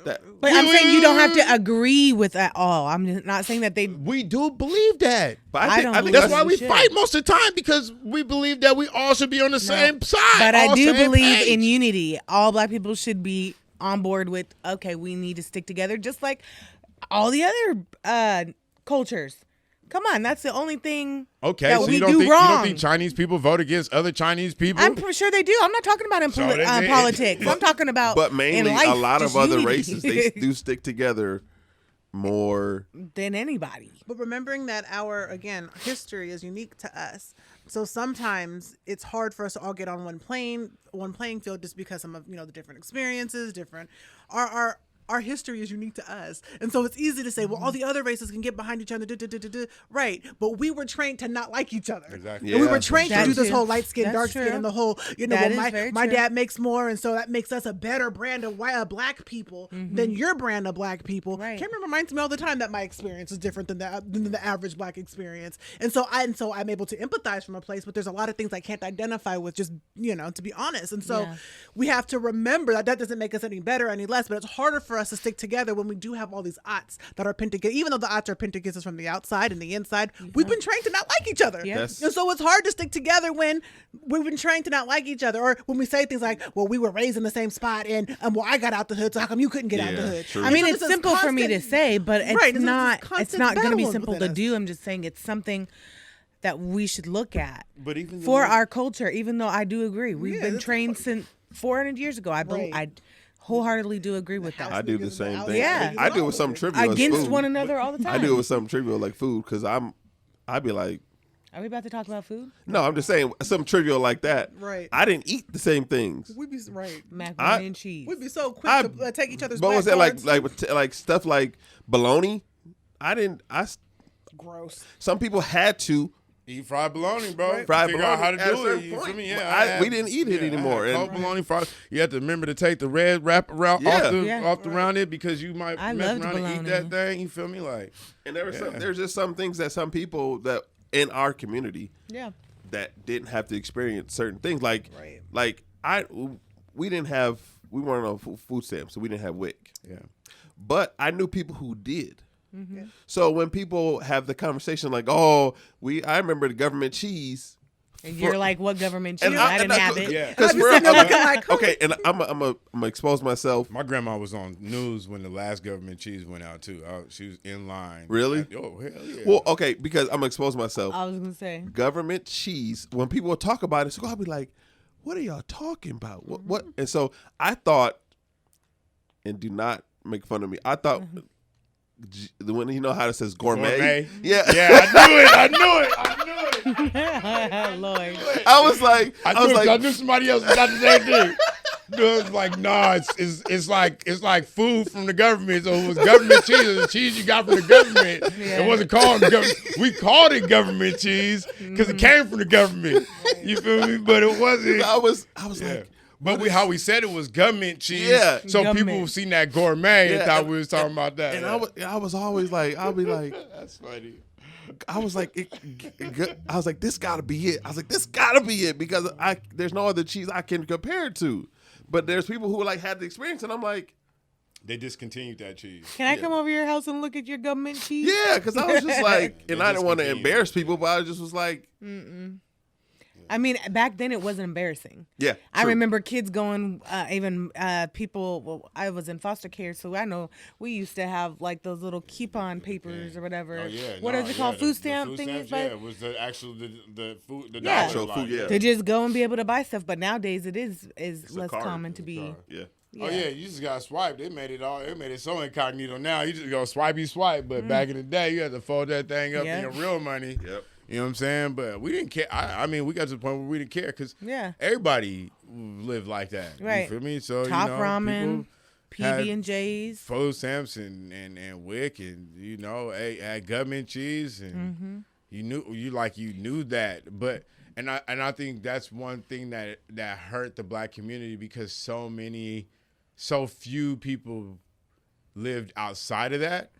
But I'm saying you don't have to agree with at all. I'm not saying that we do believe that. But I think that's why we fight most of the time, because we believe that we all should be on the same side. But I do believe in unity. All black people should be on board with, okay, we need to stick together, just like all the other cultures. Come on, that's the only thing that so we you don't do think, wrong. You don't think Chinese people vote against other Chinese people? I'm sure they do. I'm not talking about in politics. I'm talking about But mainly in life, a lot of other unity. races, they do stick together more than anybody. But remembering that our, again, history is unique to us. So sometimes it's hard for us to all get on one playing field just because some of the different experiences, different our history is unique to us. And so it's easy to say, well, all the other races can get behind each other. Right. But we were trained to not like each other. Exactly. Yeah. And we were trained to do this whole light skin, That's dark skin, true. and the whole, my dad makes more. And so that makes us a better brand of black people than your brand of black people. Right. Cameron reminds me all the time that my experience is different than the average black experience. And so I'm able to empathize from a place, but there's a lot of things I can't identify with, just, to be honest. And so we have to remember that doesn't make us any better, any less, but it's harder for us to stick together when we do have all these odds that are pinned together. Even though the odds are pinned against us from the outside and the inside, we've been trained to not like each other. Yes. And so it's hard to stick together when we've been trained to not like each other, or when we say things like, well, we were raised in the same spot, and well, I got out the hood, so how come you couldn't get out the hood? True. I mean, So it's simple for me to say, but it's not going to be simple to within us. do. I'm just saying it's something that we should look at But even for our culture, even though I do agree. We've been trained since 400 years ago. I wholeheartedly do agree with that. I do the same thing. Yeah. I do it with something trivial Against food. one another all the time. I do it with something trivial like food, because I'd be like, Are we about to talk about food? no, I'm just saying something trivial like that. Right. I didn't eat the same things. We'd be right. Macaroni and cheese. We'd be so quick to take each other's But black was that cards. like stuff like bologna? Gross. Some people had to eat fried bologna, bro. fried Figure bologna out how to at a do it. certain You point. feel me? But Yeah, we didn't eat it anymore. I had And- cold bologna fried. You have to remember to take the red wrap around off around it, because you might I mess loved around and eat bologna. that thing. You feel me? Like, And there's just some things that some people that in our community Yeah. that didn't have to experience certain things. Like, Right. we weren't on food stamps, so we didn't have WIC. Yeah. But I knew people who did. Yeah. So when people have the conversation like, "Oh, I remember the government cheese," And you're like, what government cheese? and I didn't have it. Yeah. Because I'm just sitting there looking like, okay, and I'm gonna expose myself. My grandma was on news when the last government cheese went out too. She was in line. Really? Oh hell yeah. Well, okay, because I'm gonna expose myself. I was gonna say. Government cheese. When people talk about it, so I'll be like, "What are y'all talking about? What?" And so I thought, and do not make fun of me. I thought. When you know how it says gourmet, yeah, I knew it. Lord. I was like, I knew somebody else got the same thing. It's like, nah, it's like food from the government. So it was government cheese. It was cheese you got from the government. Yeah. It wasn't called government. We called it government cheese because it came from the government. You feel me? But it wasn't. I was Yeah. like, But how we said it was government cheese. Yeah. So Government. people seen that gourmet and Yeah, thought we was talking about that. and I was always like, I'll be like, That's funny. I was like, this gotta be it. I was like, this gotta be it because there's no other cheese I can compare it to. But there's people who like had the experience, and I'm like, They discontinued that cheese. Can I come over your house and look at your government cheese? yeah, because I was just like, and They I didn't want to discontinued. embarrass people, but I just was like, I mean, back then it wasn't embarrassing. yeah. I true. remember kids going, even people. Well, I was in foster care, so I know we used to have like those little coupon papers or whatever. Oh yeah. What is it called? The Food stamp food thingies. stamps, But yeah, it was the actual the food. The Yeah. dollar Actual line. food, yeah. to just go and be able to buy stuff. But nowadays it is a less card. common to It's a be. card. Yeah. Oh yeah, you just got swiped. They made it so incognito now. You just go swipey swipe. But back in the day, you had to fold that thing up Yeah. in your real money. Yep. You know what I'm saying? But we didn't care. I mean, we got to the point where we didn't care because Yeah. everybody lived like that. Right. You feel me? So Top people ramen, had PB and J's. food stamps and WIC and had government cheese and you knew that. But and I think that's one thing that hurt the black community because so few people lived outside of that.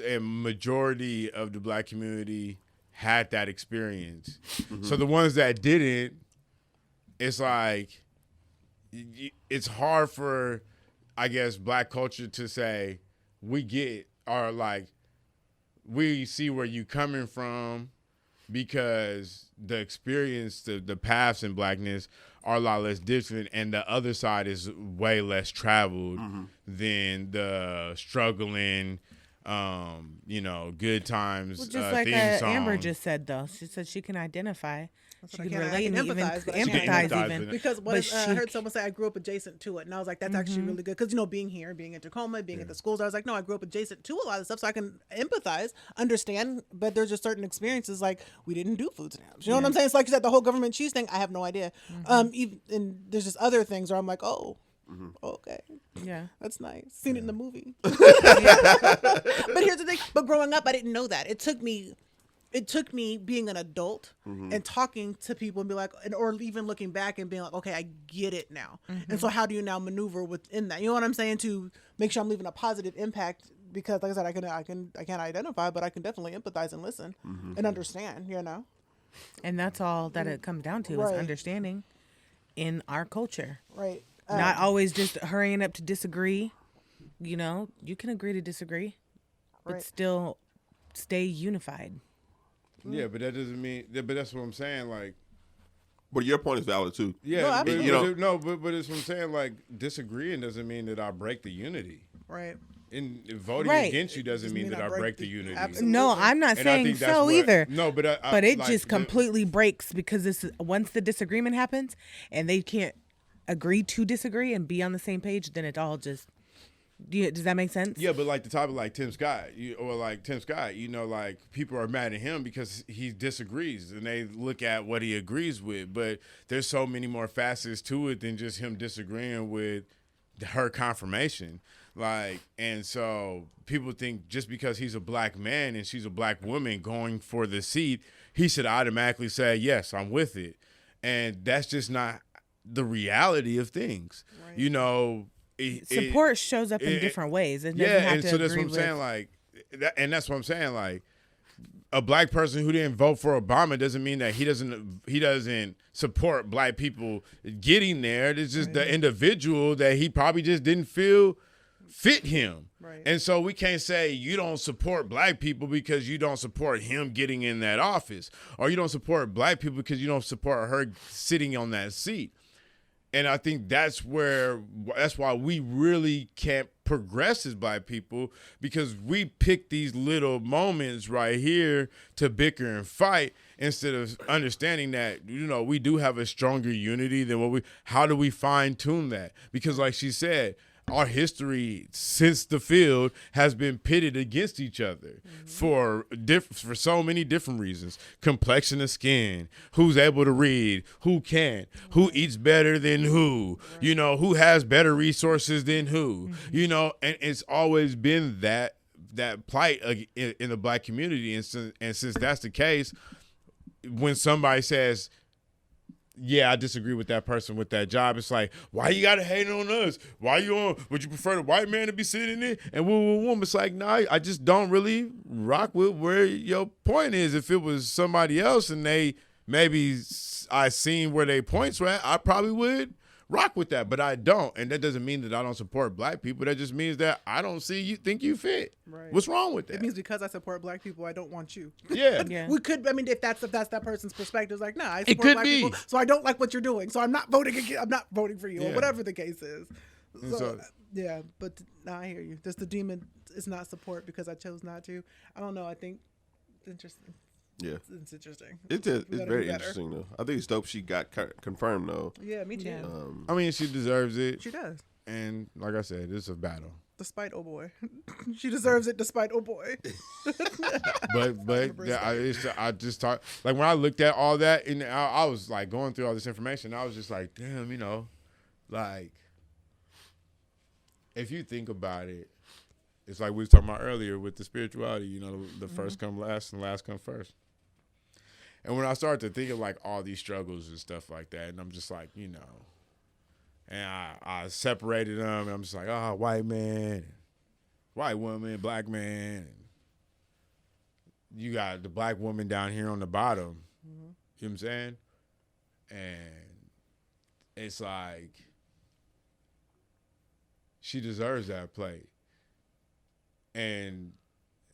And majority of the black community had that experience. So the ones that didn't, it's like it's hard for, I guess, black culture to say we get or like we see where you coming from because the experience, the paths in blackness are a lot less different, and the other side is way less traveled than the struggling. Good times. Well, just like theme Amber song. just said, though, she said she can identify, That's she what I can can. I relate can and even empathize, but I can't empathize empathize even. with it. Because But I heard someone say I grew up adjacent to it, and I was like, that's actually really good. Because being here, being in Tacoma, being at the schools, I was like, no, I grew up adjacent to a lot of stuff, so I can empathize, understand. But there's just certain experiences like we didn't do food stamps. You know what I'm saying? It's like you said, the whole government cheese thing. I have no idea. Even and there's just other things where I'm like, oh. Okay, Yeah. that's nice. Seen it in the movie. But here's the thing. But growing up, I didn't know that. It took me being an adult and talking to people and be like, or even looking back and being like, okay, I get it now. And so how do you now maneuver within that? You know what I'm saying? To make sure I'm leaving a positive impact, because like I said, I can't identify, but I can definitely empathize and listen and understand, you know? And that's all that it comes down to is Right. understanding in our culture. Right. Not always just hurrying up to disagree. You know, you can agree to disagree, but Right. still stay unified. Yeah, but that doesn't mean. But that's what I'm saying. Like, But your point is valid too. yeah, No, but, absolutely. You know- but it's what I'm saying. Like, disagreeing doesn't mean that I break the unity. Right. And voting Right. against you doesn't Just mean mean that I I break break the the- unity. absolutely. No, I'm not And I saying think that's so what- either. No, but But it like, just completely breaks because once the disagreement happens and they can't agree to disagree and be on the same page, then it all just. Does that make sense? Yeah, but like the topic, like Tim Scott, like people are mad at him because he disagrees and they look at what he agrees with. But there's so many more facets to it than just him disagreeing with her confirmation. Like, and so people think just because he's a black man and she's a black woman going for the seat, he should automatically say, yes, I'm with it. And that's just not the reality of things. Right. You know, Support shows up in different ways. It doesn't yeah, have and to so that's what agree I'm with. saying. Like, and that's what I'm saying. Like, a black person who didn't vote for Obama doesn't mean that he doesn't support black people getting there. It's just the individual that he probably just didn't feel fit him. Right. And so we can't say you don't support black people because you don't support him getting in that office, or you don't support black people because you don't support her sitting on that seat. And I think that's why we really can't progress as black people, because we pick these little moments right here to bicker and fight instead of understanding that, we do have a stronger unity than how do we fine tune that? Because like she said, our history since the field has been pitted against each other for so many different reasons. Complexion of skin, who's able to read, who can't, who eats better than who, who has better resources than who, and it's always been that plight in the black community. And since that's the case, when somebody says, yeah, I disagree with that person with that job, it's like, why you gotta hate on us? Would you prefer the white man to be sitting there? And it's like, nah, I just don't really rock with where your point is. If it was somebody else and I seen where their points were at, I probably would rock with that, but I don't. And that doesn't mean that I don't support black people. That just means that I don't think you fit. Right. What's wrong with that? It means because I support black people, I don't want you. Yeah. Yeah. We could, if that's that person's perspective, it's like, nah, I support black people, so I don't like what you're doing, so I'm not voting for you, or whatever the case is. So, yeah, but I hear you. Just the demon is not support because I chose not to. I don't know. I think it's interesting. Yeah, it's interesting. It's very interesting though. I think it's dope she got confirmed though. Yeah, me too. Yeah. I mean, she deserves it. She does. And like I said, it's a battle. Despite oh boy, she deserves it. Despite oh boy. but I just talk like when I looked at all that and I was like going through all this information. I was just like, damn, like if you think about it, it's like we was talking about earlier with the spirituality. The first come last and last come first. And when I started to think of like all these struggles and stuff like that, and I'm just like, and I separated them, and I'm just like, white man, white woman, black man. You got the black woman down here on the bottom. You know what I'm saying? And it's like, she deserves that plate. And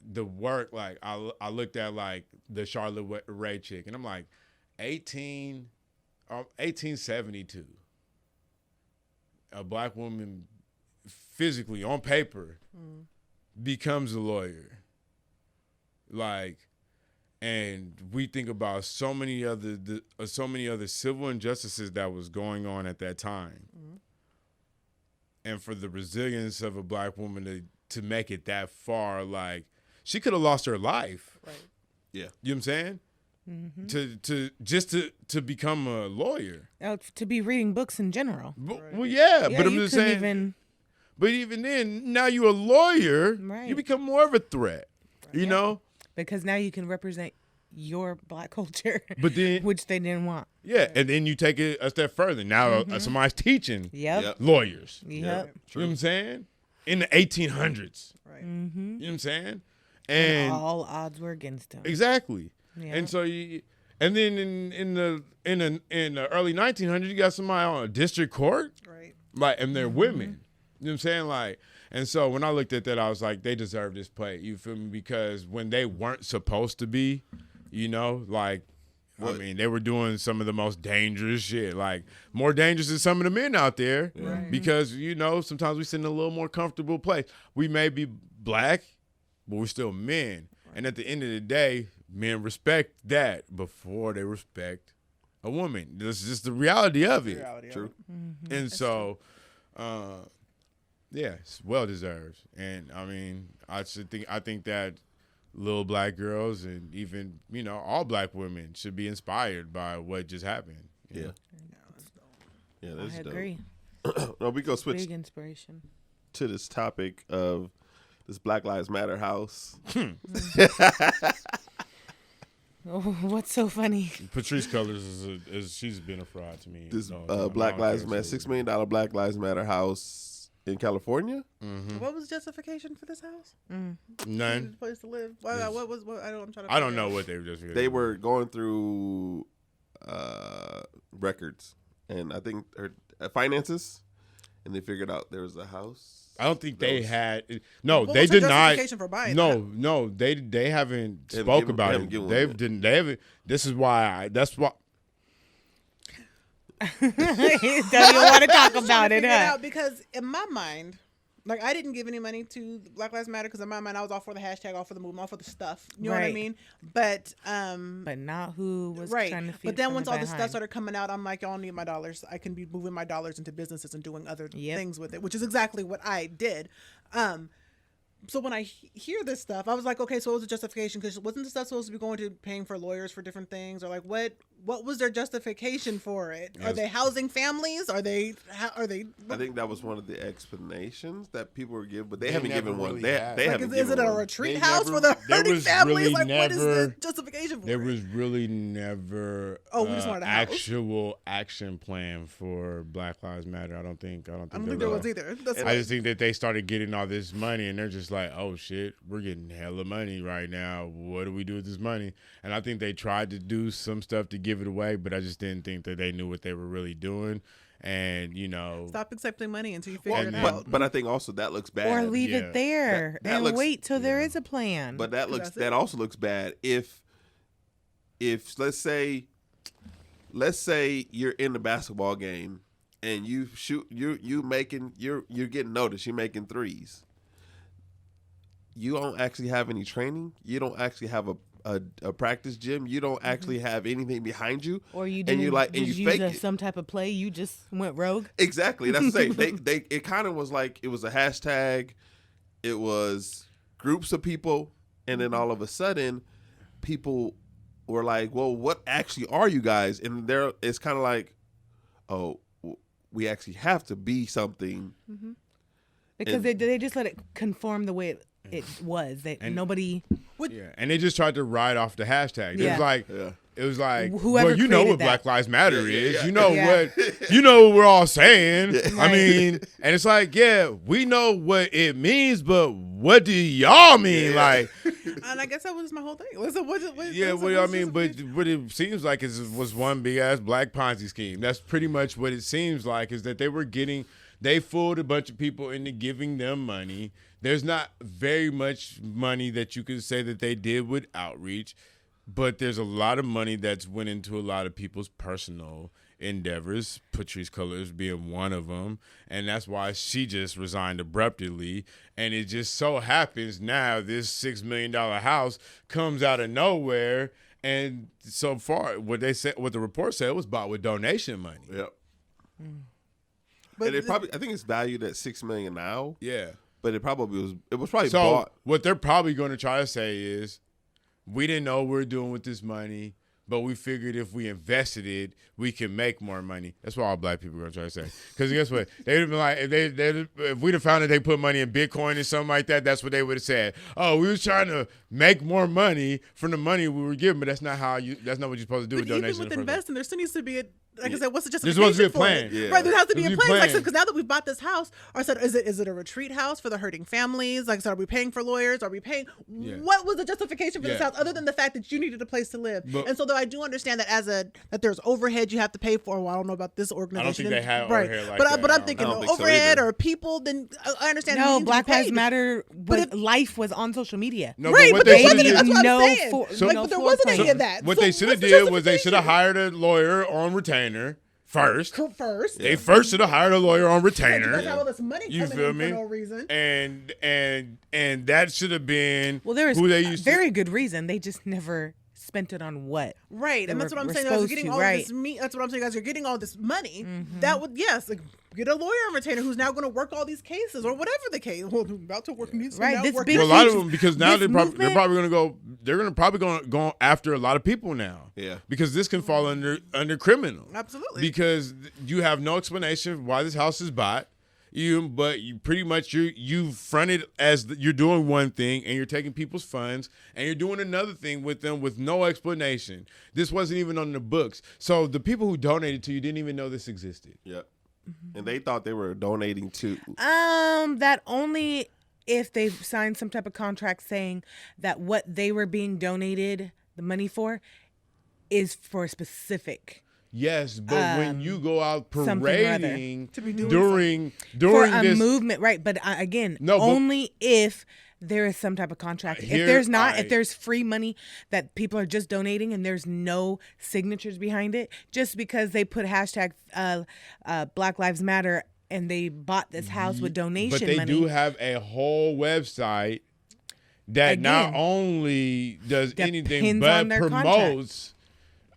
the work, like I looked at like the Charlotte Ray chick, and I'm like, 1872, a black woman physically on paper becomes a lawyer. Like, and we think about so many other civil injustices that was going on at that time, and for the resilience of a black woman to make it that far, like she could have lost her life. Right. Yeah. You know what I'm saying? To become a lawyer. To be reading books in general. Well, yeah, but I'm you just couldn't saying. But even then, now you're a lawyer. Right. You become more of a threat. You know? Because now you can represent your black culture, but then, which they didn't want. Yeah, and then you take it a step further. Now somebody's teaching lawyers. Yep. You know what I'm saying? In the 1800s. Right. You know what I'm saying? And all odds were against him. Exactly. Yeah. And so and then in the early 1900s, you got somebody on a district court. Right. Like, and they're women. You know what I'm saying? Like, and so when I looked at that, I was like, they deserve this plate. You feel me? Because when they weren't supposed to be, like, I mean, they were doing some of the most dangerous shit, like more dangerous than some of the men out there. Right. Because, sometimes we sit in a little more comfortable place. We may be black, but we're still men. Right. And at the end of the day, men respect that before they respect a woman. This is just the reality of it. True. Mm-hmm. And so, it's well deserved. And I mean, I think that little black girls and even, all black women should be inspired by what just happened. Yeah. Yeah, that's I agree. Dope. No, we go switch Big inspiration to this topic of this Black Lives Matter house. Oh, what's so funny? Patrice Cullors she's been a fraud to me. This Black Lives Matter, $6 million Black Lives Matter house in California. What was justification for this house? None. Place to live. What was? I'm trying to. I don't know what they were just. They were going through records and I think finances, and they figured out there was a house. I don't think they had. No, What they was their did not. justification for buying No, they haven't They haven't spoke given- about they it. haven't given They one didn't. They haven't. This is why. That's why. Don't even want to talk about it, Figure huh? out because in my mind, like I didn't give any money to Black Lives Matter because in my mind I was all for the hashtag, all for the movement, all for the stuff. You know what I Right. mean? But But not who was right. trying to feed But then from once the all this stuff behind. started coming out, I'm like, y'all need my dollars. I can be moving my dollars into businesses and doing other Yep. things with it, which is exactly what I did. So when I hear this stuff, I was like, okay, so what was the justification? Because wasn't the stuff supposed to be going to paying for lawyers for different things, or like what was their justification for it? Are they housing families? Are they? I think that was one of the explanations that people were given, but they They haven't never given one. really They have. Like, haven't is it given a one. retreat They house never- for the there hurting was families? really Like, what is never- the justification for There it? was really never Oh, we just wanted a house? actual action plan for Black Lives Matter. I don't think I don't think there was either. That's I just think that they started getting all this money, and they're just like, "Oh shit, we're getting hella money right now. What do we do with this money?" And I think they tried to do some stuff to give it away, but I just didn't think that they knew what they were really doing. And Stop accepting money until you figure Well, it And out. but I think also that looks bad. Or leave Yeah. it there That and looks- wait till there is a plan. But that That's it. that also looks bad if let's say you're in the basketball game and you shoot you're getting noticed, you're making threes. You don't actually have any training. You don't actually have a practice gym. You don't actually have anything behind you. or you and didn't you like and just you use fake it. some type of play. You just went rogue. Exactly. That's the same. They it kind of was like it was a hashtag. It was groups of people, and then all of a sudden, people were like, "Well, what actually are you guys?" And there, it's kind of like, "Oh, we actually have to be something." Because And- they just let it conform the way it was. Nobody. yeah, and they just tried to ride off the hashtag. It Yeah. was like. Yeah. It was like, Whoever well, you know created what that. Black Lives Matter is. yeah. You know Yeah. what we're all saying. I Right. mean, and it's like, yeah, we know what it means, but what do y'all mean? Like, And I guess that was my whole thing. Listen, what yeah, what do I mean? But what it seems like was one big ass black Ponzi scheme. That's pretty much what it seems like, is that they fooled a bunch of people into giving them money. There's not very much money that you can say that they did with outreach. But there's a lot of money that's went into a lot of people's personal endeavors, Patrice Cullors being one of them. And that's why she just resigned abruptly. And it just so happens now this $6 million house comes out of nowhere. And so far, what the report said, it was bought with donation money. Yep. But And I think it's valued at $6 million now. Yeah. But it was probably So bought. what they're probably going to try to say is, we didn't know what we were doing with this money, but we figured if we invested it, we can make more money. That's what all black people are going to try to say. Because guess what? They would have been like, if we'd have found that they put money in Bitcoin or something like that, that's what they would have said. Oh, we was trying to make more money from the money we were given, but that's not what you're supposed to do with even donations. with in the first place. investing, there still needs to be like I said, what's the There's justification supposed to be a for plan. it? Yeah. Right, there has to be There's a supposed to be plan. a Like, plan. because now that we've bought this house, I said, is it a retreat house for the hurting families? Like, so are we paying for lawyers? Are we paying? Yeah. What was the justification for this Yeah. house other than the fact that you needed a place to live? But- And so, though I do understand that that there's overhead you have to pay for. Well, I don't know about this organization. think they have right. overhead like but that. but I I'm don't- thinking I don't think so overhead either. or people. Then I understand. No, needing to be Black Lives paid. Matter. But Life was on social media. No, Right, what but they there should've wasn't. did- That's what No I'm saying. for- Like, no but there floor wasn't plan. any of that. What So they should have what's the did was they should have justification? hired a lawyer on retainer first. First. They first should have hired a lawyer on You guys retainer. have all this money You coming feel in me? for no reason. And that should have been Well, there was who they a used very good reason. They just never spent it on what. Right, They and that's were- what I'm were saying. Guys, you're supposed getting to, all right. this meat. That's what I'm saying, guys. You're getting all this money. That would like get a lawyer on retainer who's now going to work all these cases or whatever the case. Well, about to work these. Right, now this work big- well, a lot of huge- them because now this they're movement- probably going to go. They're going to probably go after a lot of people now. Yeah. Because this can fall under criminal. Absolutely. Because you have no explanation why this house is bought. But you pretty much you fronted as you're doing one thing and you're taking people's funds and you're doing another thing with them with no explanation. This wasn't even on the books. So the people who donated to you didn't even know this existed. Yep. and they thought they were donating to. That only if they've signed some type of contract saying that what they were being donated the money for is for a specific. Yes, but when you go out something or other. parading To be doing during For a this movement, right? But again, No, but- only if there is some type of contract. Here, if there's not, I- if there's free money that people are just donating and there's no signatures behind it, just because they put hashtag Black Lives Matter and they bought this house with donation but they money. do have a whole website that not Again, only does anything depends but on their promotes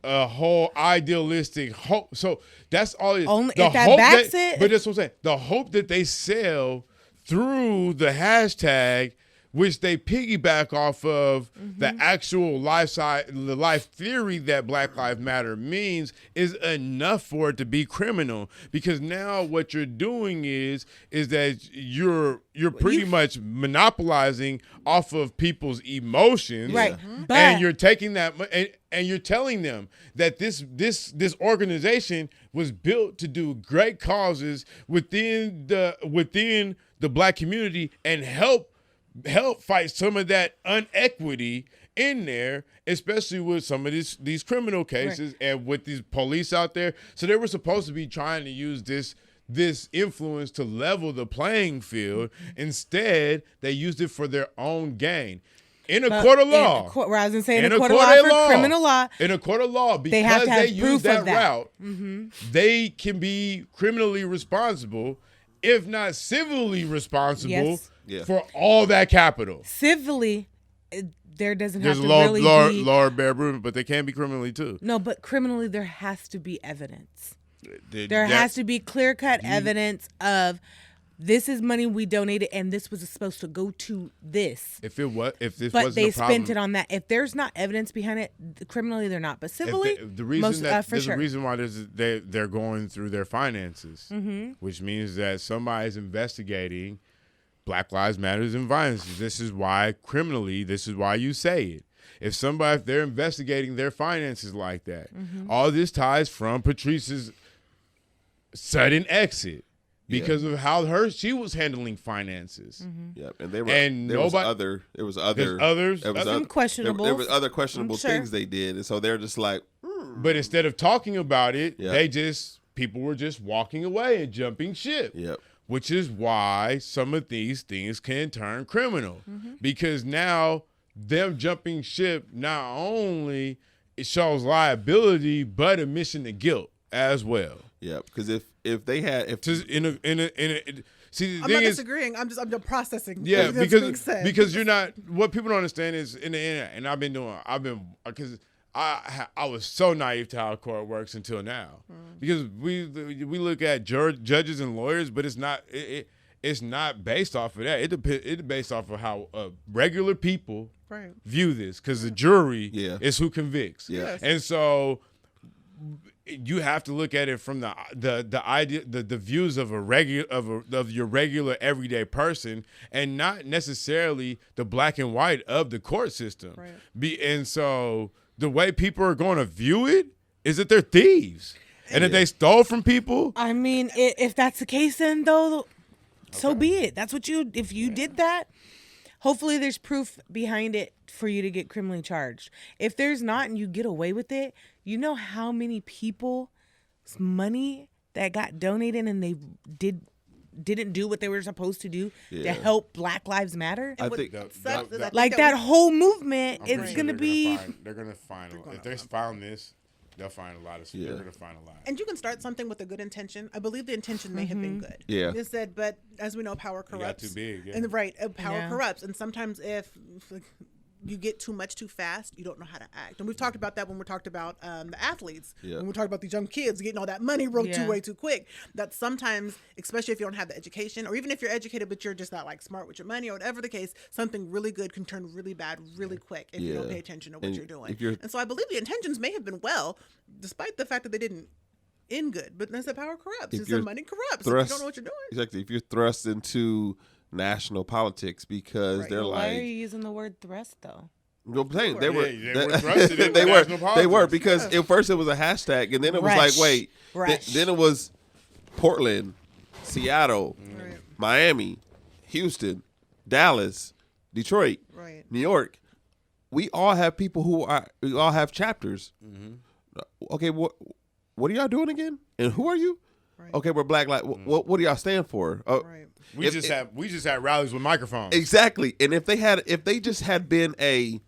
a whole idealistic hope. So that's all it is. Only The if that hope backs it. But that's what I'm saying. The hope that they sell through the hashtag, which they piggyback off of Mm-hmm. the actual the life theory that Black Lives Matter means, is enough for it to be criminal. Because now what you're doing is that you're pretty much monopolizing off of people's emotions, Right. But- and you're taking that and you're telling them that this organization was built to do great causes within the Black community and help fight some of that inequity in there, especially with some of these criminal cases and with these police out there. So they were supposed to be trying to use this influence to level the playing field. Instead, they used it for their own gain. In a court of law. Where I was going to say in In a a court of court law of for law. criminal law. In a court of law, because They have to have use proof that of that. route, they can be criminally responsible, if not civilly responsible, Yes. Yeah. for all that capital. Civilly, there doesn't There's have a to really be. lower bedroom, but they can be criminally too. No, but criminally, there has to be evidence. There has to be clear-cut evidence of this is money we donated and this was supposed to go to this. If this But wasn't they a problem, spent it on that. If there's not evidence behind it, criminally they're not. But civilly, the reason most, that for there's sure. a reason why they're going through their finances, which means that somebody's investigating Black Lives Matters and violence. This is why criminally, this is why you say it. If they're investigating their finances like that, all this ties from Patrice's sudden exit because of how she was handling finances. Yep, and And was nobody- others. Some questionable. There was other questionable Sure. things they did, and so they're just like, But instead of talking about it, Yeah. people were just walking away and jumping ship. Yep. Which is why some of these things can turn criminal. Because now them jumping ship not only it shows liability, but admission to guilt as well. yeah, because if they had See, the I'm thing not is, disagreeing. I'm just processing. yeah, everything that's being said. because you're not. What people don't understand is in the internet, and because I was so naive to how court works until now, because we look at judges and lawyers, but it's not it's not based off of that. It's based off of how regular people Right. view this, because the jury Yeah. is who convicts. Yeah. Yes. And so you have to look at it from the idea, the views of of your regular everyday person, and not necessarily the black and white of the court system. Right. And so the way people are going to view it is that they're thieves, and that they stole from people. I mean, if that's the case, then though, so be it. That's what if you did that, hopefully there's proof behind it for you to get criminally charged. If there's not and you get away with it, you know how many people's money that got donated and they didn't do what they were supposed to do to help Black Lives Matter? I think Sucks is I think Like that whole movement, I'm pretty it's sure gonna be. They're gonna find. If they found this, they'll find a lot of. They're gonna find a lot. And you can start something with a good intention. I believe the intention may have been good. Yeah. It said, but as we know, power got corrupts. too big, yeah. And power Yeah. corrupts. And sometimes if you get too much too fast, you don't know how to act. And we've talked about that when we talked about the athletes. Yeah. When we talked about these young kids getting all that money Yeah. way too quick. That sometimes, especially if you don't have the education, or even if you're educated but you're just not like smart with your money, or whatever the case, something really good can turn really bad really quick if you don't Yeah. pay attention to what And you're doing. if you're- And so I believe the intentions may have been well, despite the fact that they didn't end good. But that's the power corrupts. If It's you're the money corrupts. If thrust- you don't know what you're doing. exactly if you're thrust into national politics because Right. they're Why are like, you using the word thrust though? no, I'm saying they were Yeah, they were thrusted into they national were politics. because at first it was a hashtag and then it was Rush. like wait Rush. then it was Portland, Seattle, Right. Miami, Houston, Dallas, Detroit, Right. New York. We all have people we all have chapters. Okay, what are y'all doing again? And who are you? Right. Okay, we're Black Lives. What do y'all stand for? Right. We just had rallies with microphones. Exactly. And if they just had been a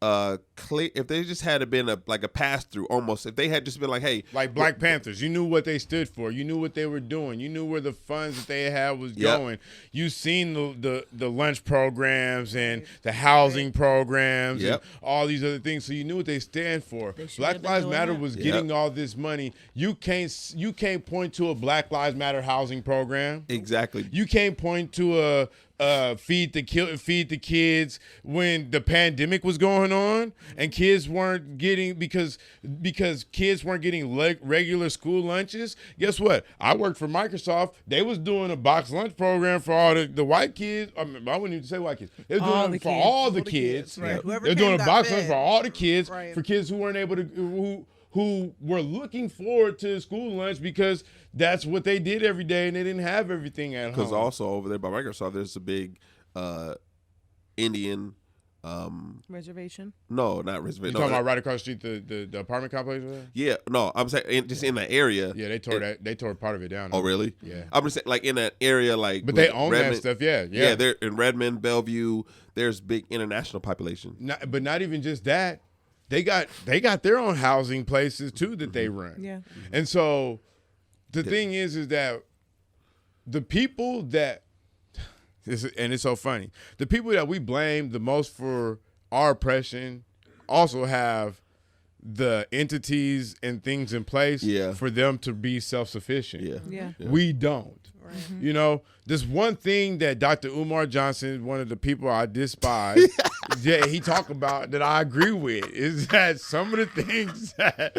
if they just had been a pass through almost, if they had just been like, hey, Like Black Panthers, you knew what they stood for. You knew what they were doing. You knew where the funds that they had was going. You seen the lunch programs and the housing programs and all these other things. So you knew what they stand for. Black Lives Matter was getting all this money. You can't point to a Black Lives Matter housing program. Exactly. You can't point to a feed the kids when the pandemic was going on and kids weren't getting because kids weren't getting regular school lunches. Guess what? I worked for Microsoft. They was doing a box lunch program for all the white kids. I wouldn't even say white kids. They were doing it for all the kids. Right. Whoever They're doing a came box got lunch fed. for all the kids, Right. for kids who weren't able to who were looking forward to school lunch because that's what they did every day and they didn't have everything at home. Because also over there by Microsoft, there's a big Indian. Reservation. No, not You reservation. talking No, about right across the street, the apartment complex over there? yeah, no, I'm saying just in that area. Yeah, they tore part of it down. Oh, really? Yeah. I'm just saying, like in that area, like. But with they own Redmond, that stuff, yeah. Yeah, they're in Redmond, Bellevue. There's big international population. But not even just that. They got their own housing places too that they run. Yeah. And so the thing is that the people that and it's so funny. The people that we blame the most for our oppression also have the entities and things in place for them to be self-sufficient. Yeah. We don't. You know, this one thing that Dr. Umar Johnson, one of the people I despise, he talked about that I agree with is that some of the things that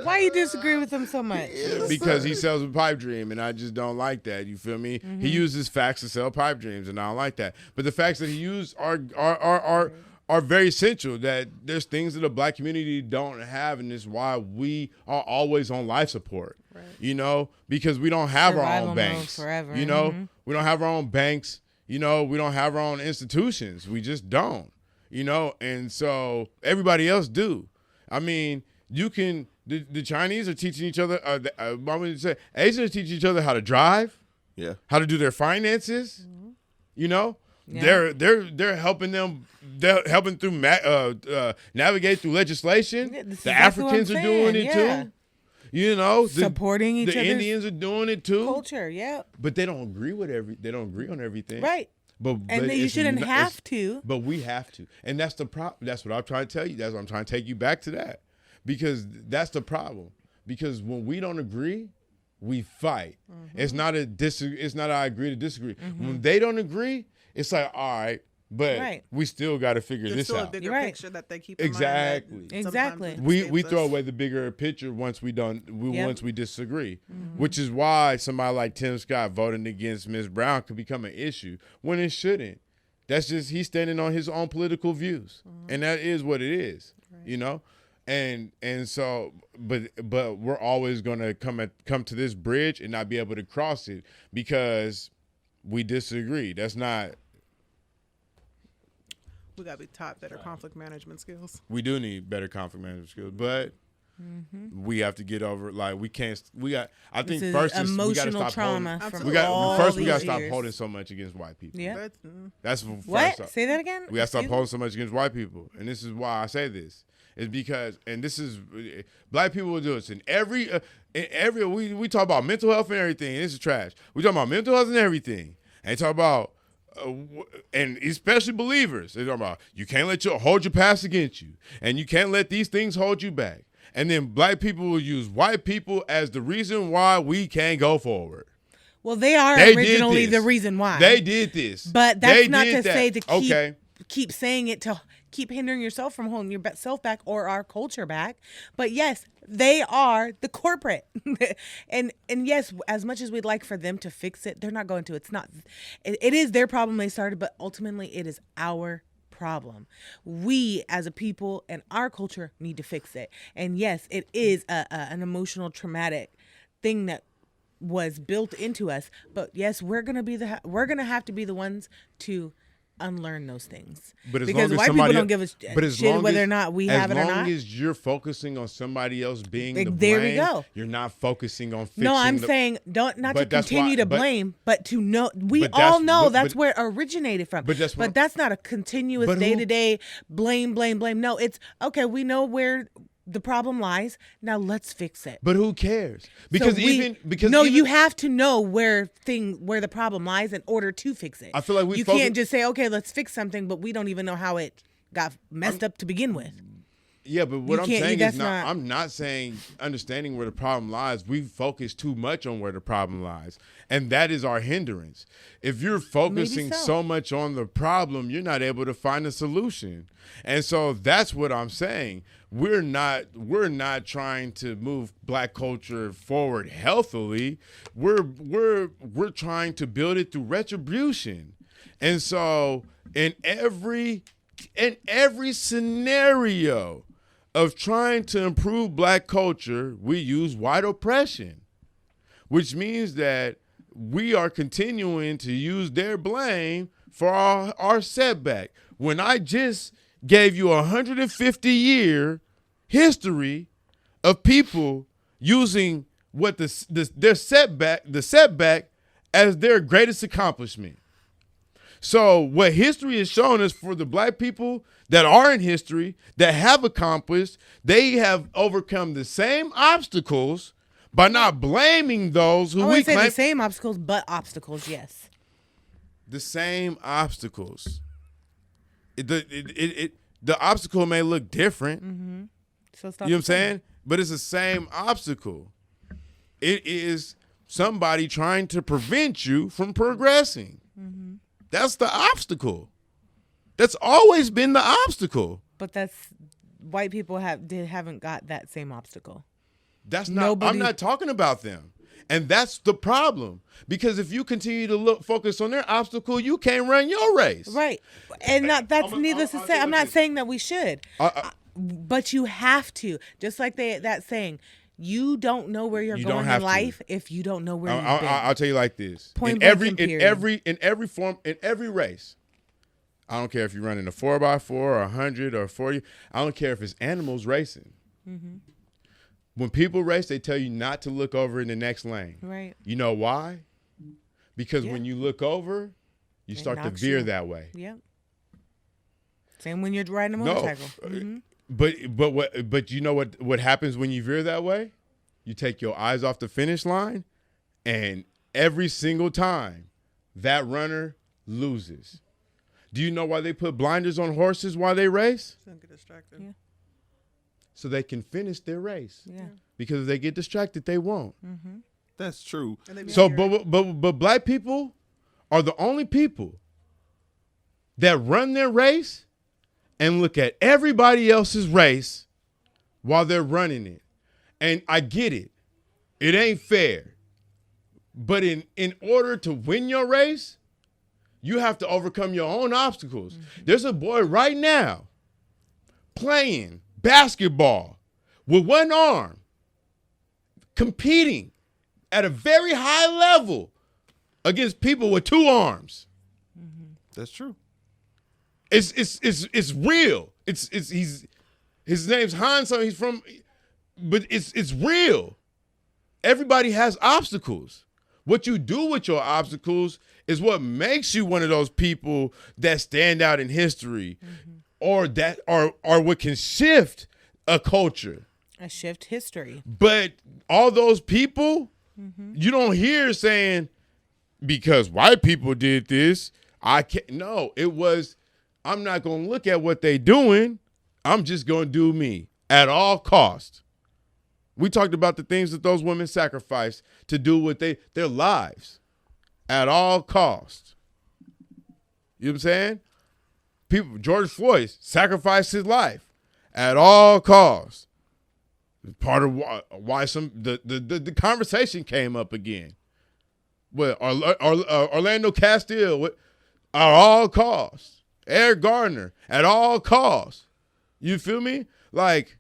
Why you disagree with him so much? because he sells a pipe dream and I just don't like that. You feel me? He uses facts to sell pipe dreams and I don't like that. But the facts that he used are very essential, that there's things that the black community don't have, and it's why we are always on life support. Right. You know, because we don't have our Survival own mode banks. forever. You know, we don't have our own banks. You know, we don't have our own institutions. We just don't. You know, and so everybody else do. I mean, you can. The Chinese are teaching each other. What would you say? Asians teach each other how to drive. Yeah. How to do their finances. You know. Yeah. They're helping them. They're helping through navigate through legislation. Yeah, this is the exactly what Africans I'm are doing it saying, too. You know, Supporting each the other's Indians are doing it too. culture. Yeah. But they don't agree with they don't agree on everything. Right. But And that you shouldn't have to. But we have to, and that's the problem. That's what I'm trying to tell you. That's what I'm trying to take you back to that, because that's the problem. Because when we don't agree, we fight. It's not It's not I agree to disagree. When they don't agree, it's like, all right, but we still got to figure There's this still out. a bigger Right. picture that they keep in Exactly. mind. that Exactly. sometimes We escapes throw us. away the bigger picture once we once we disagree, Mm-hmm. which is why somebody like Tim Scott voting against Ms. Brown could become an issue when it shouldn't. That's just he's standing on his own political views, and that is what it is, you know. And so, but we're always gonna come to this bridge and not be able to cross it because we disagree. That's not. We gotta be taught better conflict management skills. We do need better conflict management skills, but we have to get over. Like we can't. I think This is first is we gotta emotional stop trauma holding. from We got all first. We these gotta stop years. holding so much against white people. Yeah. But, That's What? first. Say that again. We gotta stop Excuse holding so much against white people, and this is why I say this. Is because, and this is black people will do this in every we talk about mental health and everything. And this is trash. We talk about mental health and everything, and talk about and especially believers. They talk about you can't hold your past against you, and you can't let these things hold you back. And then black people will use white people as the reason why we can't go forward. Well, they are They did originally this. the reason why. They did this, But They that's not did to that. say to Okay. keep saying it to keep hindering yourself from holding yourself back or our culture back. But yes, they are the corporate. and yes, as much as we'd like for them to fix it, they're not going to. It's not. It is their problem they started, but ultimately it is our problem. We as a people and our culture need to fix it. And yes, it is an emotional traumatic thing that was built into us. But yes, we're gonna have to be the ones to unlearn those things. But as because long as white somebody people don't give a shit whether or not we have it or not. As long as you're focusing on somebody else being the blame, there we go. You're not focusing on fixing. No, I'm saying not to continue to blame, but to know. We but all that's- know but- that's but- where it originated from. but that's not a continuous but who- day-to-day blame. No, it's okay. We know where the problem lies. Now let's fix it. But who cares? Because you have to know where the problem lies in order to fix it. I feel like you can't just say, okay, let's fix something, but we don't even know how it got messed up to begin with. Yeah, but what I'm can't- saying that's is I'm not saying understanding where the problem lies. We focus too much on where the problem lies, and that is our hindrance. If you're focusing so much on the problem, you're not able to find a solution. And so that's what I'm saying. We're not trying to move Black culture forward healthily. We're trying to build it through retribution. And so in every scenario of trying to improve Black culture, we use white oppression, which means that we are continuing to use their blame for our setback. When I just gave you 150-year history of people using what their setback as their greatest accomplishment. So what history has shown us for the Black people that are in history, that have accomplished, they have overcome the same obstacles by not blaming those who I we wouldn't say claim. the same obstacles, but obstacles, yes. The same obstacles. The obstacle may look different. Mm-hmm. So You know what I'm saying? But it's the same obstacle. It is somebody trying to prevent you from progressing. Mm-hmm. That's the obstacle. That's always been the obstacle. But that's white people haven't got that same obstacle. That's not. I'm not talking about them, and that's the problem. Because if you continue to focus on their obstacle, you can't run your race. Right, and that's needless to say. I'm not saying that we should, but you have to. Just like that saying, you don't know where you're going in life if you don't know where you've been. I'll tell you like this: Point in every form, in every race. I don't care if you're running a 4x4 or 100 or 40. I don't care if it's animals racing. Mm-hmm. When people race, they tell you not to look over in the next lane. Right. You know why? Because when you look over, you start to veer that way. Yep. Same when you're riding a motorcycle. But you know what happens when you veer that way? You take your eyes off the finish line, and every single time that runner loses. Do you know why they put blinders on horses while they race? Don't get distracted. Yeah. So they can finish their race. Yeah. Because if they get distracted, they won't. Mm-hmm. That's true. So, but Black people are the only people that run their race and look at everybody else's race while they're running it. And I get it. It ain't fair. But in order to win your race, you have to overcome your own obstacles. Mm-hmm. There's a boy right now playing basketball with one arm, competing at a very high level against people with two arms. Mm-hmm. That's true. It's real. His name's Hans. He's from, but it's real. Everybody has obstacles. What you do with your obstacles is what makes you one of those people that stand out in history, or that are what can shift a culture. A shift history. But all those people, you don't hear saying, because white people did this, I can't. No, it was, I'm not going to look at what they doing. I'm just going to do me at all costs. We talked about the things that those women sacrificed to do what their lives at all costs. You know what I'm saying? George Floyd sacrificed his life at all costs. Part of why the conversation came up again. Well, Orlando Castile at all costs. Eric Gardner at all costs. You feel me? Like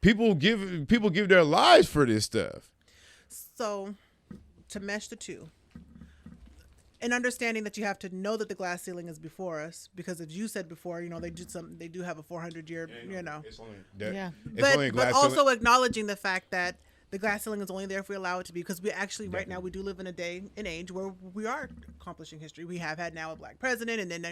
people give their lives for this stuff. So, to mesh the two, and understanding that you have to know that the glass ceiling is before us, because as you said before, they do have a 400-year, It's only, Yeah. it's only a but glass also ceiling. acknowledging the fact that the glass ceiling is only there if we allow it to be, because we actually right now we do live in a day and age where we are accomplishing history. We have had now a black president, and then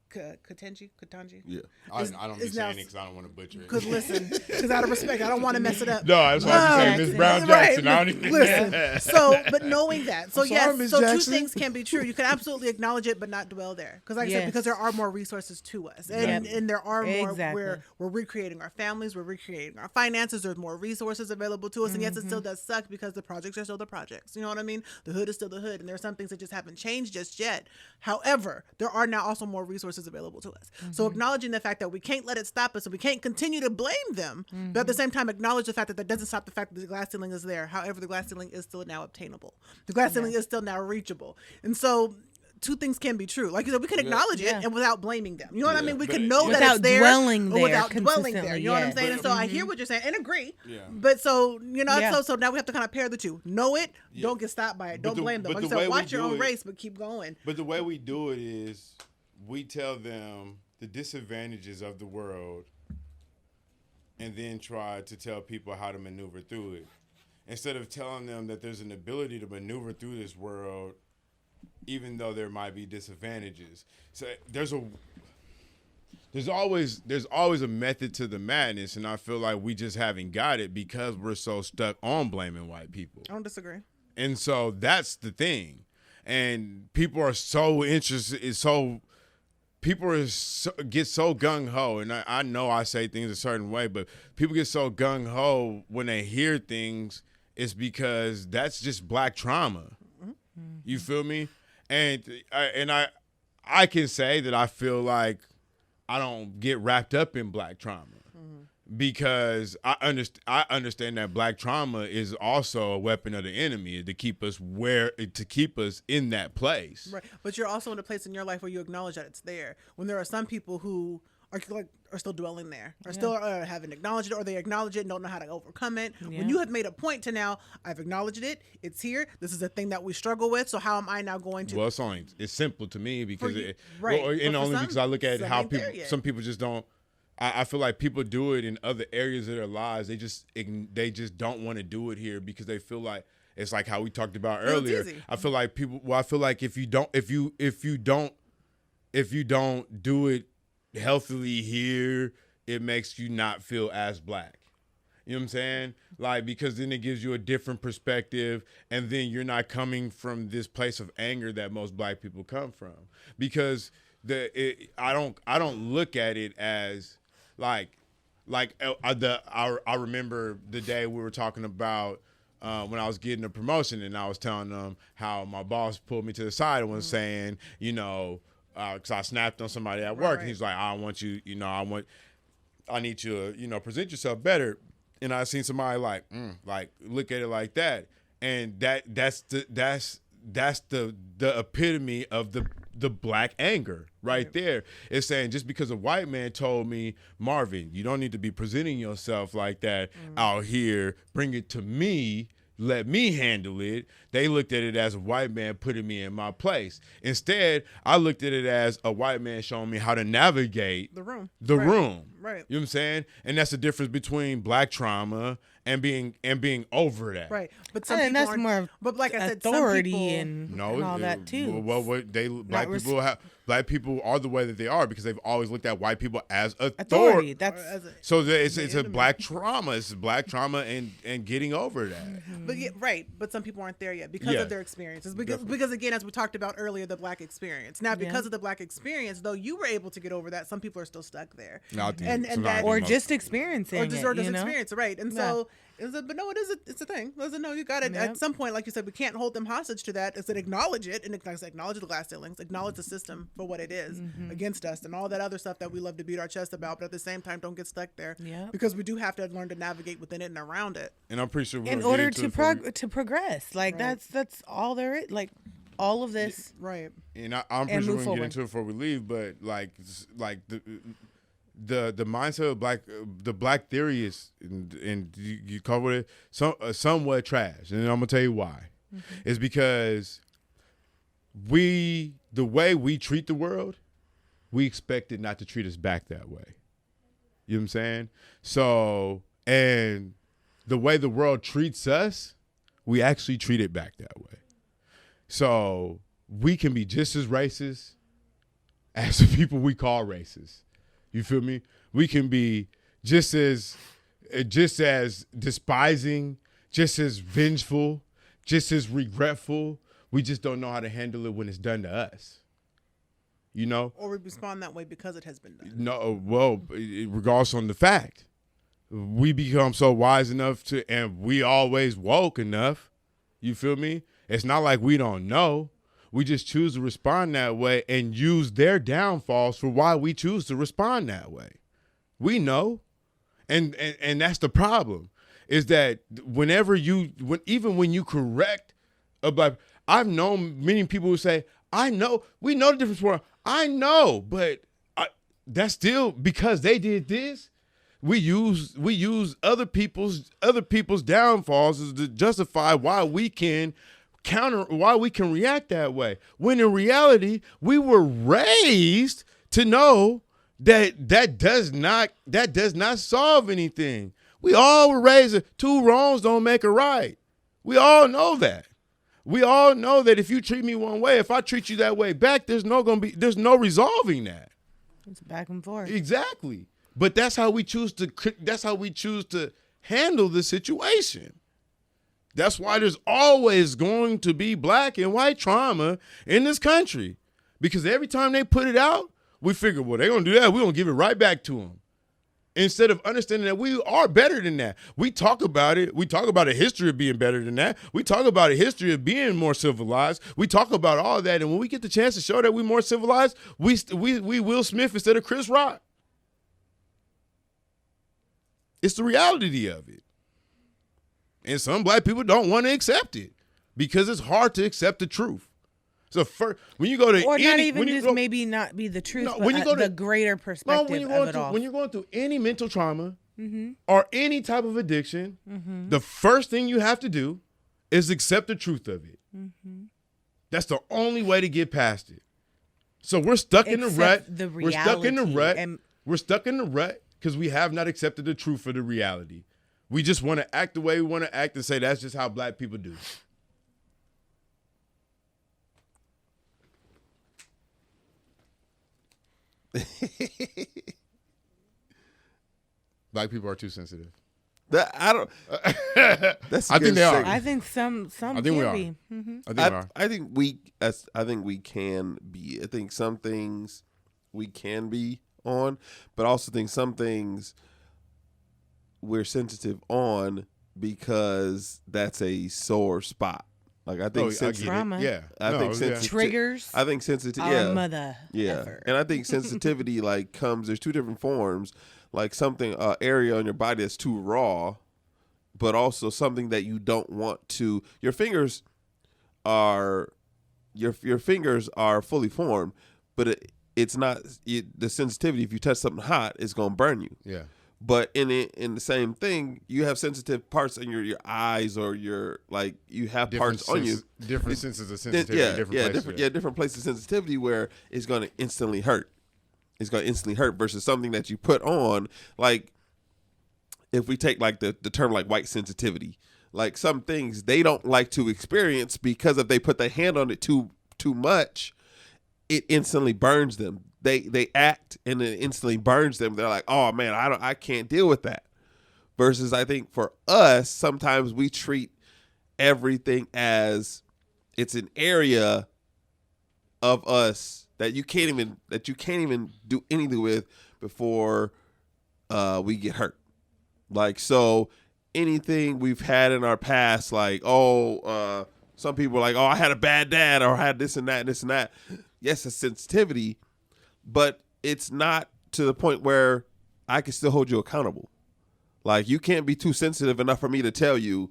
Kentaji. Yeah. I don't be is now- saying it because I don't want to butcher it. Because listen, because out of respect, I don't want to mess it up. No, that's why I'm saying Miss Brown Jackson. Right. I don't even Listen. So, but knowing that, so I'm sorry, Miss so Jackson. two things can be true. You can absolutely acknowledge it, but not dwell there. Because, like I said, Yes. because there are more resources to us, and there are more. Exactly. We're recreating our families, we're recreating our finances. There's more resources available to us, and yes, it still does suck because the projects are still the projects. You know what I mean? The hood is still the hood, and there are some things that just haven't changed just yet. However, there are now also more resources available to us. So acknowledging the fact that we can't let it stop us, and we can't continue to blame them, but at the same time acknowledge the fact that doesn't stop the fact that the glass ceiling is there. However, the glass ceiling is still now obtainable. The glass ceiling is still now reachable. And so two things can be true. Like you said, we can acknowledge it and without blaming them. You know what I mean? We can know that Without it's there, dwelling but there without dwelling there. consistently, You know what I'm yes. saying? And so I hear what you're saying and agree. Yeah. But so Yeah. so now we have to kind of pair the two. Know it. Don't get stopped by it. But Don't blame them. but Like I the way said, we watch your do own it- race, but keep going. But the way we do it is we tell them the disadvantages of the world and then try to tell people how to maneuver through it. Instead of telling them that there's an ability to maneuver through this world even though there might be disadvantages. So there's always a method to the madness, and I feel like we just haven't got it because we're so stuck on blaming white people. I don't disagree. And so that's the thing. And people are so interested, get so gung-ho, and I know I say things a certain way, but people get so gung-ho when they hear things, it's because that's just black trauma. You feel me? And I can say that I feel like I don't get wrapped up in black trauma because I understand that black trauma is also a weapon of the enemy to keep us in that place. Right, but you're also in a place in your life where you acknowledge that it's there. When there are some people who are still dwelling there, or still haven't acknowledged it, or they acknowledge it and don't know how to overcome it. Yeah. When you have made a point to now, I've acknowledged it. It's here. This is a thing that we struggle with. So how am I now going to? Well, it's simple to me because right. But and for only some, because I look at some how ain't there yet. some people just don't. I feel like people do it in other areas of their lives. They just don't want to do it here because they feel like it's like how we talked about earlier. easy. I feel like if you don't do it healthily here, it makes you not feel as black. You know what I'm saying? Like, because then it gives you a different perspective, and then you're not coming from this place of anger that most black people come from. Because I don't look at it as I remember the day we were talking about when I was getting a promotion, and I was telling them how my boss pulled me to the side and was saying, because I snapped on somebody at work, and he's like, I want you, I need you to, present yourself better. And I seen somebody like look at it like that, and that's the epitome of the black anger right there. It's saying just because a white man told me, Marvin, you don't need to be presenting yourself like that out here. Bring it to me. Let me handle it. They looked at it as a white man putting me in my place. Instead, I looked at it as a white man showing me how to navigate The room. Right. You know what I'm saying? And that's the difference between black trauma and being over that. Right. But some And people that's aren't- more but like I said, authority some people, and No, all that too. Well, black people are the way that they are because they've always looked at white people as Authority. That's So it's a black trauma. It's black trauma and getting over that. But right. But some people aren't there yet because Yeah. of their experiences. Because again, as we talked about earlier, the black experience. Now, because of the black experience, though you were able to get over that, some people are still stuck there. I think And sometimes that- or most- just experiencing Or just it, experience, right? And so, but no, it's a thing. Listen, no, you got it. At some point, like you said, we can't hold them hostage to that. It's acknowledge it and acknowledge the glass ceilings, acknowledge the system for what it is against us, and all that other stuff that we love to beat our chest about. But at the same time, don't get stuck there, because we do have to learn to navigate within it and around it. And I'm pretty sure in order to progress. Like that's all there is. Like all of this. Right. And I'm pretty And sure move we can get forward. into it before we leave, but like the mindset of the black theory is, and you cover it, somewhat trash, and I'm gonna tell you why. It's because the way we treat the world, we expect it not to treat us back that way. You know what I'm saying? So, and the way the world treats us, we actually treat it back that way. So we can be just as racist as the people we call racist. You feel me? We can be just as despising, just as vengeful, just as regretful. We just don't know how to handle it when it's done to us. You know? Or we respond that way because it has been done. No, well, regardless on the fact, we become so wise enough to, and we always woke enough. You feel me? It's not like we don't know. We just choose to respond that way and use their downfalls for why we choose to respond that way. We know. And that's the problem, is that even when you correct a black, I've known many people who say, I know, we know the difference between, I know, but that's still because they did this. We use other people's downfalls to justify why we can react that way. When in reality, we were raised to know that does not solve anything. We all were raised that 2 wrongs don't make a right. We all know that. We all know that if you treat me one way, if I treat you that way back, there's no resolving that. It's back and forth. Exactly. But that's how we choose to handle the situation. That's why there's always going to be black and white trauma in this country. Because every time they put it out, we figure, well, they're going to do that. We're going to give it right back to them. Instead of understanding that we are better than that. We talk about it. We talk about a history of being better than that. We talk about a history of being more civilized. We talk about all that. And when we get the chance to show that we're more civilized, we Will Smith instead of Chris Rock. It's the reality of it. And some black people don't want to accept it because it's hard to accept the truth. So when you go to or not even just maybe not be the truth, but when you go to the greater perspective of it all. When you're going through any mental trauma or any type of addiction, the first thing you have to do is accept the truth of it. That's the only way to get past it. So we're stuck in the rut. We're stuck in the rut. We're stuck in the rut because we have not accepted the truth of the reality. We just want to act the way we want to act and say that's just how black people do. Black people are too sensitive. I don't. That's. I think they are. I think some I think can we are. be. I think we are. I think we can be. I think some things we can be on, but I also think some things we're sensitive on because that's a sore spot. Like I think trauma. Yeah, I think triggers. I think sensitivity. Our mother. Yeah, Ever. and I think sensitivity like comes. There's 2 different forms. Like something area on your body that's too raw, but also something that you don't want to. Your fingers are fully formed, but it's not the sensitivity. If you touch something hot, it's gonna burn you. Yeah. But in the same thing, you have sensitive parts in your eyes, or you have parts on you. Different senses of sensitivity. Different places of sensitivity where it's going to instantly hurt. It's going to instantly hurt versus something that you put on. Like if we take like the term like white sensitivity, like some things they don't like to experience because if they put their hand on it too much, it instantly burns them. They act and it instantly burns them. They're like, oh man, I can't deal with that. Versus I think for us, sometimes we treat everything as it's an area of us that you can't even do anything with before we get hurt. Like so anything we've had in our past, like, some people are like, I had a bad dad or I had this and that and this and that. Yes, it's sensitivity, but it's not to the point where I can still hold you accountable. Like you can't be too sensitive enough for me to tell you,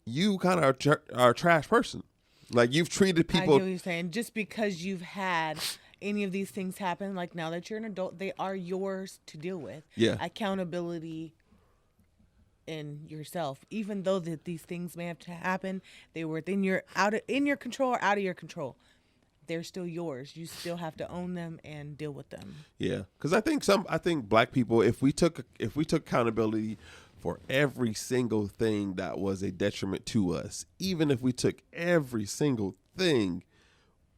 you kind of are a trash person. Like you've treated I people. get what you're saying. Just because you've had any of these things happen, like now that you're an adult, they are yours to deal with. Yeah. Accountability in yourself. Even though that these things may have to happen, they were in your control or out of your control. They're still yours. You still have to own them and deal with them. Yeah, because I think Black people, if we took accountability for every single thing that was a detriment to us, even if we took every single thing,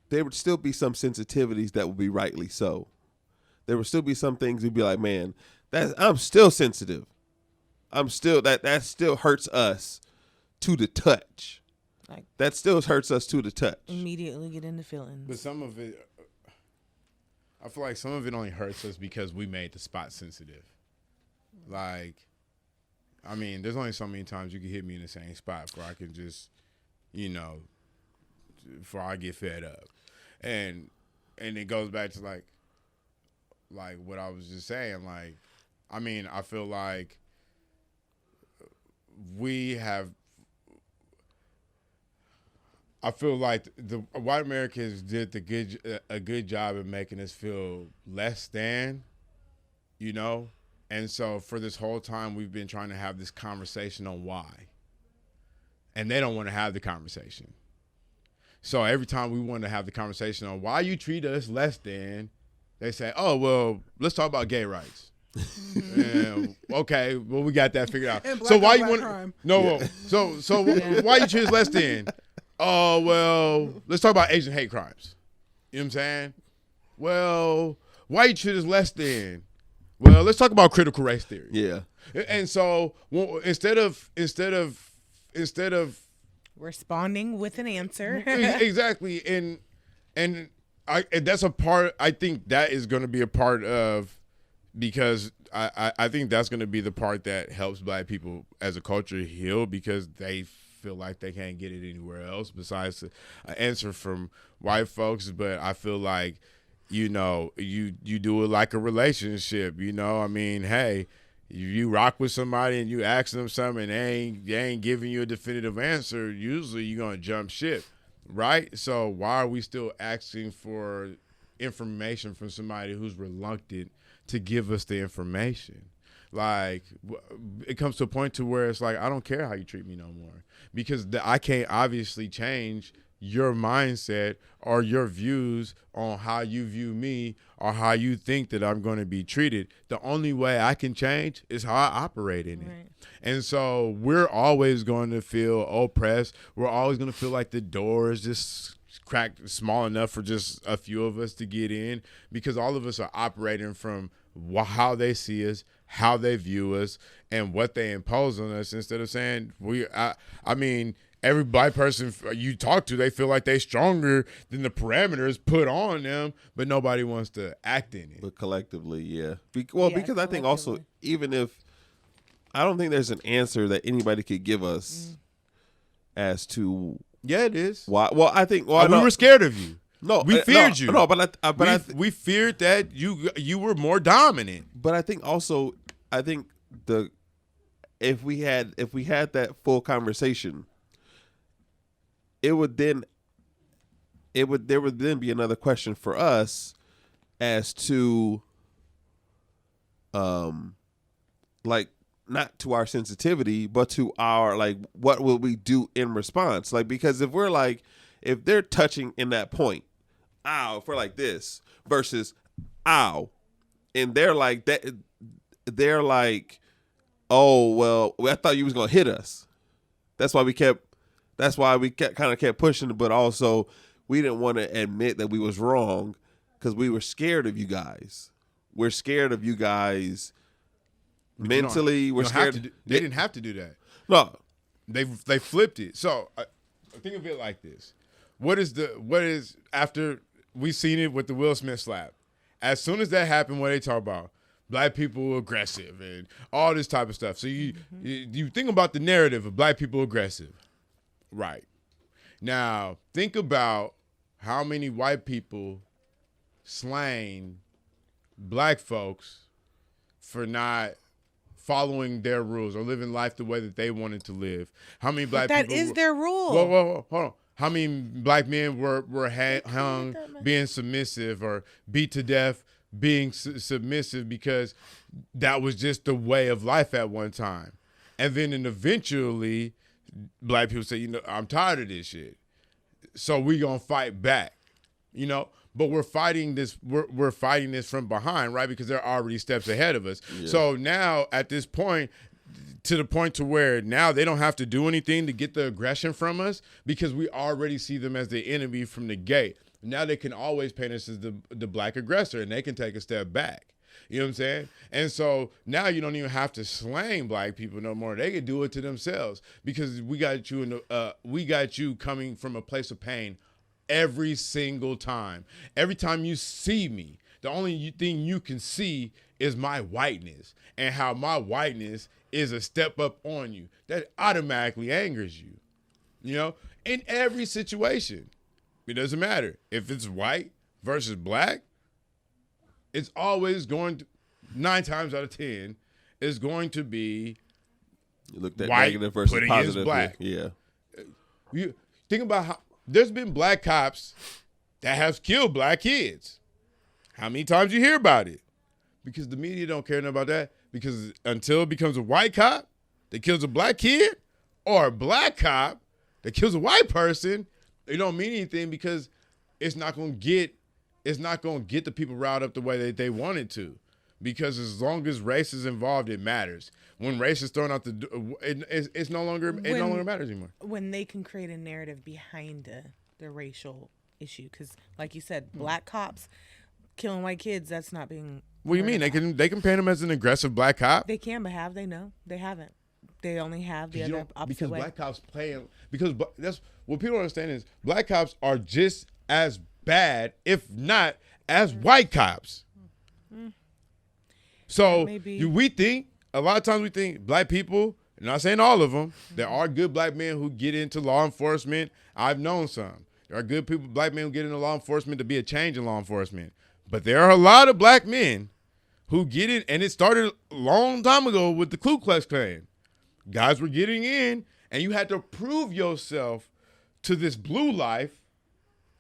there would still be some sensitivities that would be rightly so. There would still be some things we'd be like, man, I'm still sensitive. That still hurts us to the touch. Like, that still hurts us to the touch. Immediately get into feelings. But some of it, I feel like some of it only hurts us because we made the spot sensitive. Like, I mean, there's only so many times you can hit me in the same spot before I can just, before I get fed up. And it goes back to like what I was just saying. Like, I mean, I feel like the white Americans did a good job of making us feel less than, and so for this whole time we've been trying to have this conversation on why, and they don't want to have the conversation. So every time we want to have the conversation on why you treat us less than, they say, "Oh well, let's talk about gay rights." Okay, well we got that figured out. So why you want? No, so why you treat us less than? Oh, well, let's talk about Asian hate crimes. You know what I'm saying? Well, why you treat us less than? Well, let's talk about critical race theory. Yeah. And so instead of responding with an answer. Exactly. And that's a part, I think that is going to be a part of, because I think that's going to be the part that helps Black people as a culture heal, because they feel like they can't get it anywhere else besides an answer from white folks. But I feel like, you do it like a relationship, I mean, hey, you rock with somebody and you ask them something and they ain't giving you a definitive answer, usually you're going to jump ship, right? So why are we still asking for information from somebody who's reluctant to give us the information? Like, it comes to a point to where it's like, I don't care how you treat me no more, because I can't obviously change your mindset or your views on how you view me or how you think that I'm going to be treated. The only way I can change is how I operate in it. Right. And so we're always going to feel oppressed. We're always going to feel like the door is just cracked small enough for just a few of us to get in, because all of us are operating from how they see us, how they view us, and what they impose on us, instead of saying I mean, every Black person you talk to, they feel like they stronger than the parameters put on them, but nobody wants to act in it. But collectively, yeah. Because I think also, even if I don't think there's an answer that anybody could give us as to. Yeah, it is. Why? Well, I think. Well, we were scared of you. No, we feared you. No, but we feared that you were more dominant. But I think also, if we had that full conversation, there would then be another question for us as to, like, not to our sensitivity, but to our, like, what will we do in response? Like, because if they're touching in that point, ow, if we're like this versus ow, and they're like that, they're like, oh, well, I thought you was going to hit us. That's why we kept kind of kept pushing, but also we didn't want to admit that we was wrong because we were scared of you guys. We're scared of you guys mentally. We're scared. They didn't have to do that. No, they flipped it. So think of it like this: what is after we seen it with the Will Smith slap? As soon as that happened, what they talk about? Black people aggressive and all this type of stuff. So you think about the narrative of Black people aggressive. Right. Now, think about how many white people slain Black folks for not following their rules or living life the way that they wanted to live. How many Black people? That is their rule. Whoa, hold on. How many black men were hung being submissive or beat to death being submissive because that was just the way of life at one time. And then eventually black people say, I'm tired of this shit. So we gonna fight back, but we're fighting this. We're fighting this from behind, right? Because they're already steps ahead of us. Yeah. So now at this point, to the point to where now they don't have to do anything to get the aggression from us because we already see them as the enemy from the gate. Now they can always paint us as the black aggressor, and they can take a step back. You know what I'm saying? And so now you don't even have to slang black people no more. They can do it to themselves because we got you coming from a place of pain every single time. Every time you see me, the only thing you can see is my whiteness and how my whiteness is a step up on you. That automatically angers you, in every situation. It doesn't matter if it's white versus black. It's always going to, 9 times out of 10, is going to be you looked at white negative versus put positive. Against black. Yeah. You think about how there's been black cops that have killed black kids. How many times you hear about it? Because the media don't care about that. Because until it becomes a white cop that kills a black kid or a black cop that kills a white person, it don't mean anything because it's not going to get the people riled up the way that they want it to. Because as long as race is involved, it matters. When race is thrown out it no longer matters anymore. When they can create a narrative behind the racial issue, because like you said, black cops killing white kids, that's not being. What do you mean? They can paint them as an aggressive black cop. They can, but have they? No, they haven't. They only have the other opposite because way. Black cops because that's what people don't understand is black cops are just as bad, if not as white cops. So we think a lot of times we think black people, I'm not saying all of them, there are good black men who get into law enforcement. I've known some. There are good people, black men who get into law enforcement to be a change in law enforcement. But there are a lot of black men who get in, and it started a long time ago with the Ku Klux Klan. Guys were getting in, and you had to prove yourself to this blue life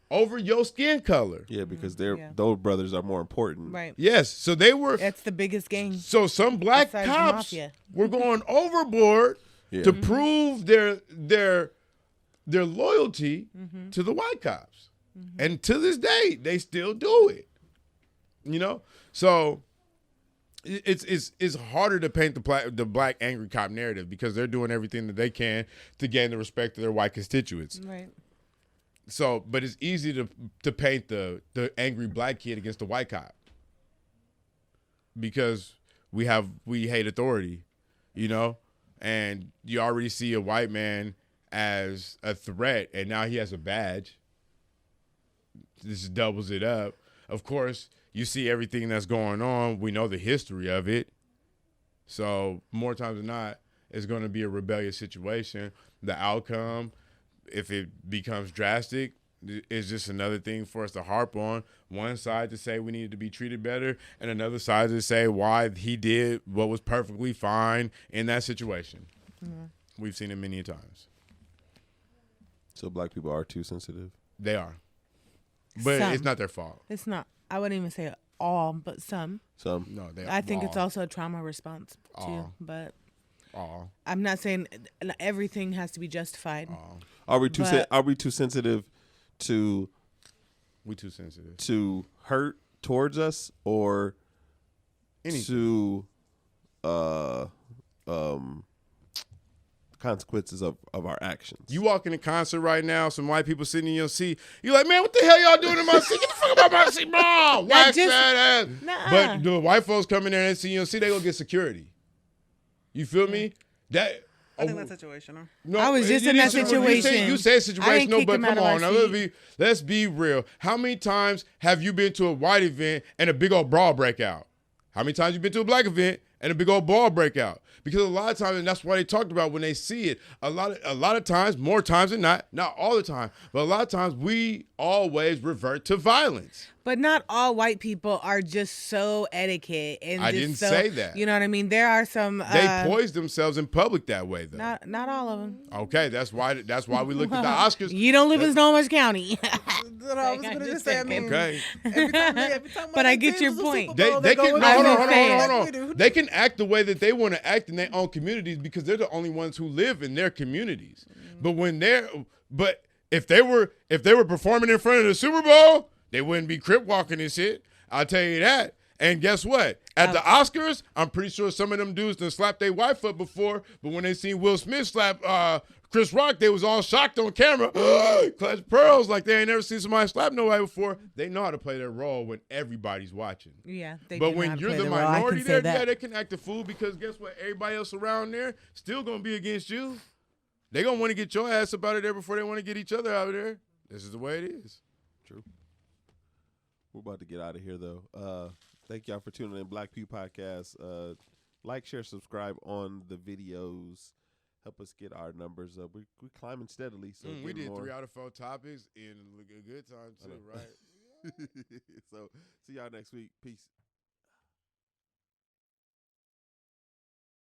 over your skin color. Yeah, because those brothers are more important. Right. Yes, so they were. That's the biggest game. So some black cops were going overboard to prove their loyalty to the white cops, and to this day they still do it. So it's harder to paint the black angry cop narrative because they're doing everything that they can to gain the respect of their white constituents. Right. So, but it's easy to paint the angry black kid against the white cop because we hate authority, and you already see a white man as a threat, and now he has a badge. This doubles it up. Of course, you see everything that's going on. We know the history of it. So more times than not, it's going to be a rebellious situation. The outcome, if it becomes drastic, is just another thing for us to harp on. One side to say we needed to be treated better, and another side to say why he did what was perfectly fine in that situation. Mm-hmm. We've seen it many times. So black people are too sensitive? They are. But it's not their fault. It's not. I wouldn't even say all, but some. Some. No, I think it's also a trauma response too. But I'm not saying everything has to be justified. Are we too sensitive to? We too sensitive to hurt towards us or to consequences of our actions. You walk in a concert right now, some white people sitting in your seat. You're like, man, what the hell y'all doing in my seat? Get the fuck out my seat, bro. White fat ass. But the white folks come in there and see your seat, they gonna get security. You feel me? That. I think that's situational. No, I was just in that situation. You said situational, but come on. Now, let's be real. How many times have you been to a white event and a big old brawl break out? How many times you been to a black event and a big old brawl break out? Because a lot of times, and that's why they talked about when they see it, a lot of times, more times than not all the time, but a lot of times we always revert to violence. But not all white people are just so etiquette and I just didn't so, say that. You know what I mean? There are some. They poise themselves in public that way, though. Not all of them. Okay, that's why we look at the Oscars. You don't live in Snohomish County. That's what I was gonna just say. I mean, Okay. every time But I my get teams your lose point. Super Bowl, They go can with hold the on. team like we do. They can act the way that they want to act in their own communities because they're the only ones who live in their communities. But if they were performing in front of the Super Bowl, they wouldn't be crip walking and shit. I'll tell you that. And guess what? At the Oscars, I'm pretty sure some of them dudes done slapped their wife up before, but when they seen Will Smith slap Chris Rock, they was all shocked on camera. Clutch pearls like they ain't never seen somebody slap nobody before. They know how to play their role when everybody's watching. Yeah, they But do know when how to you're play the their role. I minority can say there, that. yeah, they can act a fool because guess what? Everybody else around there still going to be against you. They going to want to get your ass up out of there before they want to get each other out of there. This is the way it is. True. We're about to get out of here, though. Thank y'all for tuning in. Black Pew Podcast. Like, share, subscribe on the videos. Help us get our numbers up. We're climbing steadily. So We did more. 3 out of 4 topics in a good time, too, right? So, see y'all next week. Peace.